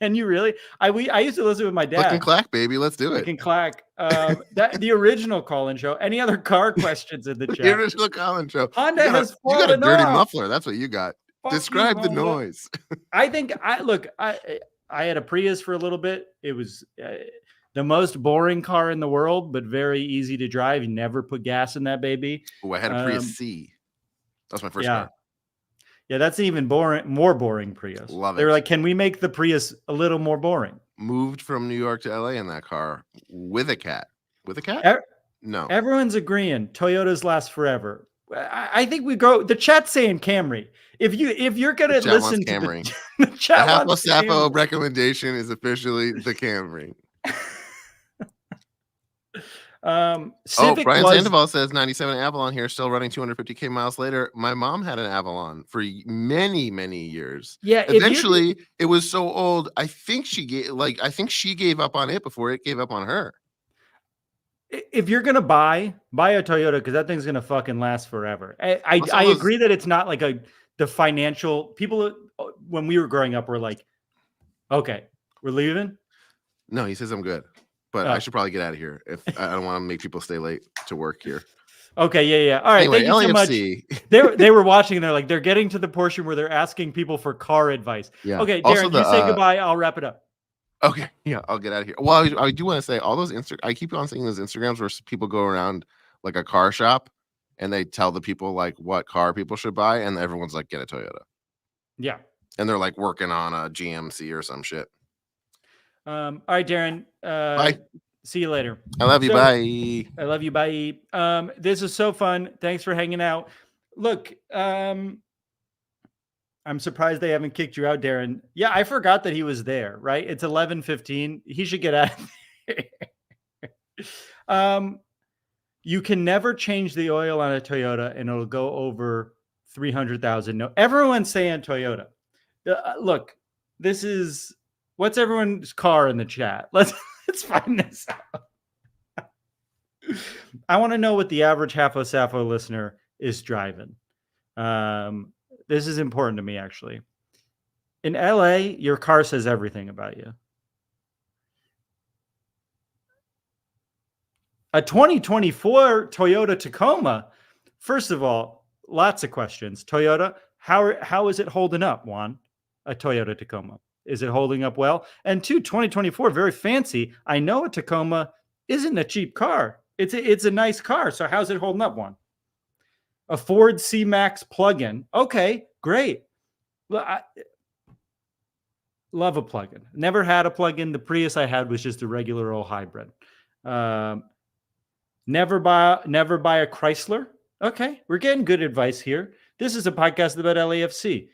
[SPEAKER 4] Can you really? I used to listen with my dad.
[SPEAKER 1] Click and clack, baby. Let's do it.
[SPEAKER 4] Click and clack. The original call-in show. Any other car questions in the chat?
[SPEAKER 1] The original call-in show.
[SPEAKER 4] Honda
[SPEAKER 1] you
[SPEAKER 4] has
[SPEAKER 1] got a dirty
[SPEAKER 4] off.
[SPEAKER 1] muffler. That's what you got.
[SPEAKER 4] Fuck
[SPEAKER 1] Describe
[SPEAKER 4] you,
[SPEAKER 1] the
[SPEAKER 4] Honda.
[SPEAKER 1] noise.
[SPEAKER 4] I think I had a Prius for a little bit. It was the most boring car in the world, but very easy to drive. You never put gas in that baby.
[SPEAKER 1] Oh, I had a Prius C. That was my first car.
[SPEAKER 4] Yeah, that's an even more boring Prius.
[SPEAKER 1] Love it.
[SPEAKER 4] They were like, can we make the Prius a little more boring?
[SPEAKER 1] Moved from New York to LA in that car with a cat. With a cat? No.
[SPEAKER 4] Everyone's agreeing. Toyotas last forever. I think we go. The chat's saying Camry. If you're gonna listen to
[SPEAKER 1] Camry.
[SPEAKER 4] the chat,
[SPEAKER 1] the Sapo recommendation is officially the Camry. Brian Sandoval says 97 Avalon here, still running 250k miles later. My mom had an Avalon for many, many years.
[SPEAKER 4] Yeah.
[SPEAKER 1] Eventually, it was so old. I think she gave up on it before it gave up on her.
[SPEAKER 4] If you're gonna buy a Toyota, because that thing's gonna fucking last forever. I agree that it's not like the financial people when we were growing up were like, okay, we're leaving.
[SPEAKER 1] No, he says I'm good. But I should probably get out of here if I don't want to make people stay late to work here.
[SPEAKER 4] Okay, yeah. All right,
[SPEAKER 1] anyway,
[SPEAKER 4] thank you
[SPEAKER 1] LAFC.
[SPEAKER 4] so much. They were watching and they're like, they're getting to the portion where they're asking people for car advice. Yeah. Okay, Darren, you say goodbye. I'll wrap it up.
[SPEAKER 1] Okay, yeah, I'll get out of here. Well, I do want to say all those I keep on seeing those Instagrams where people go around like a car shop and they tell the people like what car people should buy, and everyone's like, get a Toyota.
[SPEAKER 4] Yeah.
[SPEAKER 1] And they're like working on a GMC or some shit.
[SPEAKER 4] All right, Darren.
[SPEAKER 1] Bye.
[SPEAKER 4] See you later.
[SPEAKER 1] I love you. Bye.
[SPEAKER 4] I love you. Bye. This is so fun. Thanks for hanging out. Look, I'm surprised they haven't kicked you out, Darren. Yeah, I forgot that he was there, right? It's 11:15. He should get out of there. You can never change the oil on a Toyota and it'll go over 300,000. No, everyone's saying Toyota. Look, this is what's everyone's car in the chat. Let's find this out. I want to know what the average Half O Sappho listener is driving. This is important to me, actually. In LA, your car says everything about you. A 2024 Toyota Tacoma. First of all, lots of questions. Toyota, how is it holding up, Juan? A Toyota Tacoma. Is it holding up well? And two, 2024, very fancy. I know a Tacoma isn't a cheap car. It's a nice car. So how's it holding up, Juan? A Ford C-Max plug-in. Okay, great. I love a plug-in. Never had a plug-in. The Prius I had was just a regular old hybrid. Never buy a Chrysler. Okay, we're getting good advice here. This is a podcast about LAFC.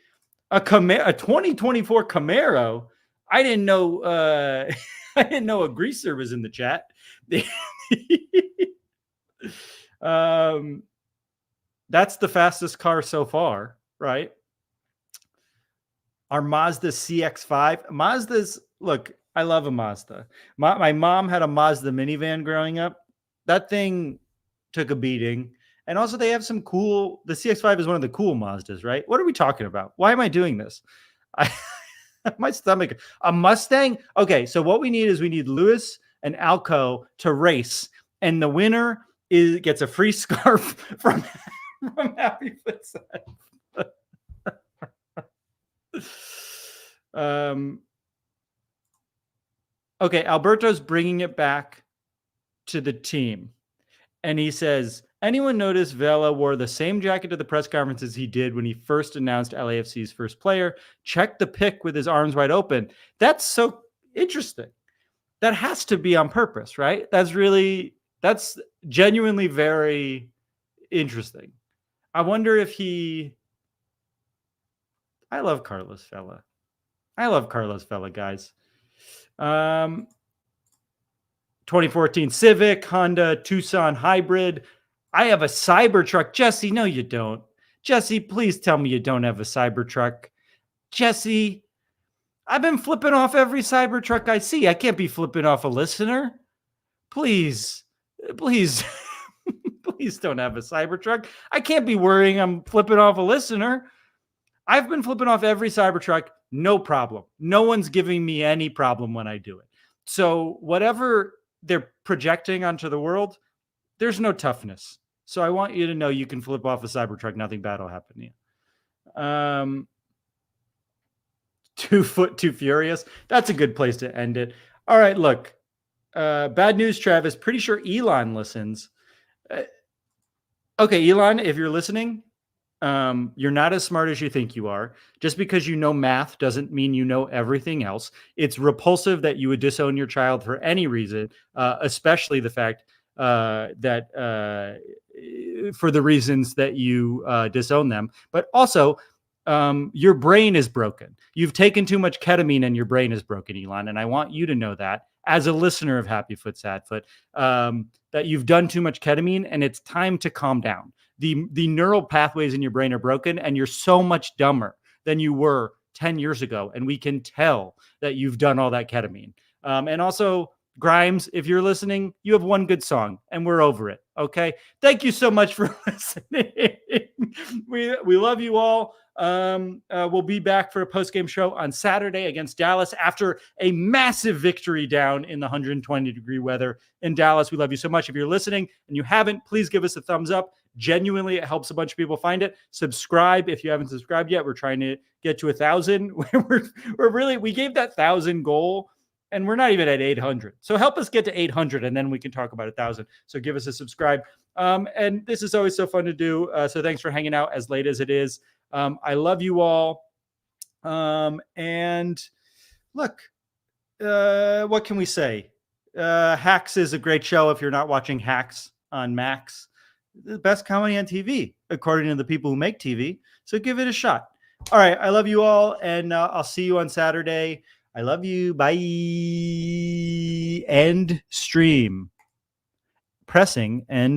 [SPEAKER 4] A 2024 Camaro. I didn't know. I didn't know a greaser was in the chat. That's the fastest car so far, right? Our Mazda CX-5. Mazda's, look, I love a Mazda. My mom had a Mazda minivan growing up. That thing took a beating. And also they have some cool, the CX-5 is one of the cool Mazdas, right? What are we talking about? Why am I doing this? My stomach, a Mustang. Okay, so what we need Lewis and Alco to race. And the winner gets a free scarf from Happy Foot. Okay, Alberto's bringing it back to the team. And he says, anyone notice Vela wore the same jacket to the press conference as he did when he first announced LAFC's first player? Check the pic with his arms wide open. That's so interesting. That has to be on purpose, right? That's genuinely very interesting. I wonder if I love Carlos Vela. Guys. 2014 Civic, Honda, Tucson Hybrid. I have a Cybertruck. Jesse, no, you don't. Jesse, please tell me you don't have a Cybertruck. Jesse, I've been flipping off every Cybertruck I see. I can't be flipping off a listener. Please, please, please don't have a Cybertruck. I can't be worrying I'm flipping off a listener. I've been flipping off every Cybertruck. No problem. No one's giving me any problem when I do it. So whatever they're projecting onto the world, there's no toughness. So I want you to know you can flip off a Cybertruck. Nothing bad will happen to you. 2 foot too furious. That's a good place to end it. All right, look. Bad news, Travis. Pretty sure Elon listens. Okay, Elon, if you're listening, you're not as smart as you think you are. Just because you know math doesn't mean you know everything else. It's repulsive that you would disown your child for any reason, especially the fact that for the reasons that you disown them. But also, your brain is broken. You've taken too much ketamine and your brain is broken, Elon. And I want you to know that as a listener of Happy Foot, Sad Foot, that you've done too much ketamine and it's time to calm down. The neural pathways in your brain are broken and you're so much dumber than you were 10 years ago. And we can tell that you've done all that ketamine. And also, Grimes, if you're listening, you have one good song and we're over it. Okay. Thank you so much for listening. We love you all. We'll be back for a post-game show on Saturday against Dallas after a massive victory down in the 120-degree weather in Dallas. We love you so much. If you're listening and you haven't, please give us a thumbs up. Genuinely, it helps a bunch of people find it. Subscribe if you haven't subscribed yet. We're trying to get to 1,000. We gave that 1,000 goal and we're not even at 800. So help us get to 800 and then we can talk about 1,000. So give us a subscribe. And this is always so fun to do. So thanks for hanging out as late as it is. I love you all. And look, what can we say? Hacks is a great show if you're not watching Hacks on Max. The best comedy on TV, according to the people who make TV. So give it a shot. All right. I love you all. And I'll see you on Saturday. I love you. Bye. End stream. Pressing end.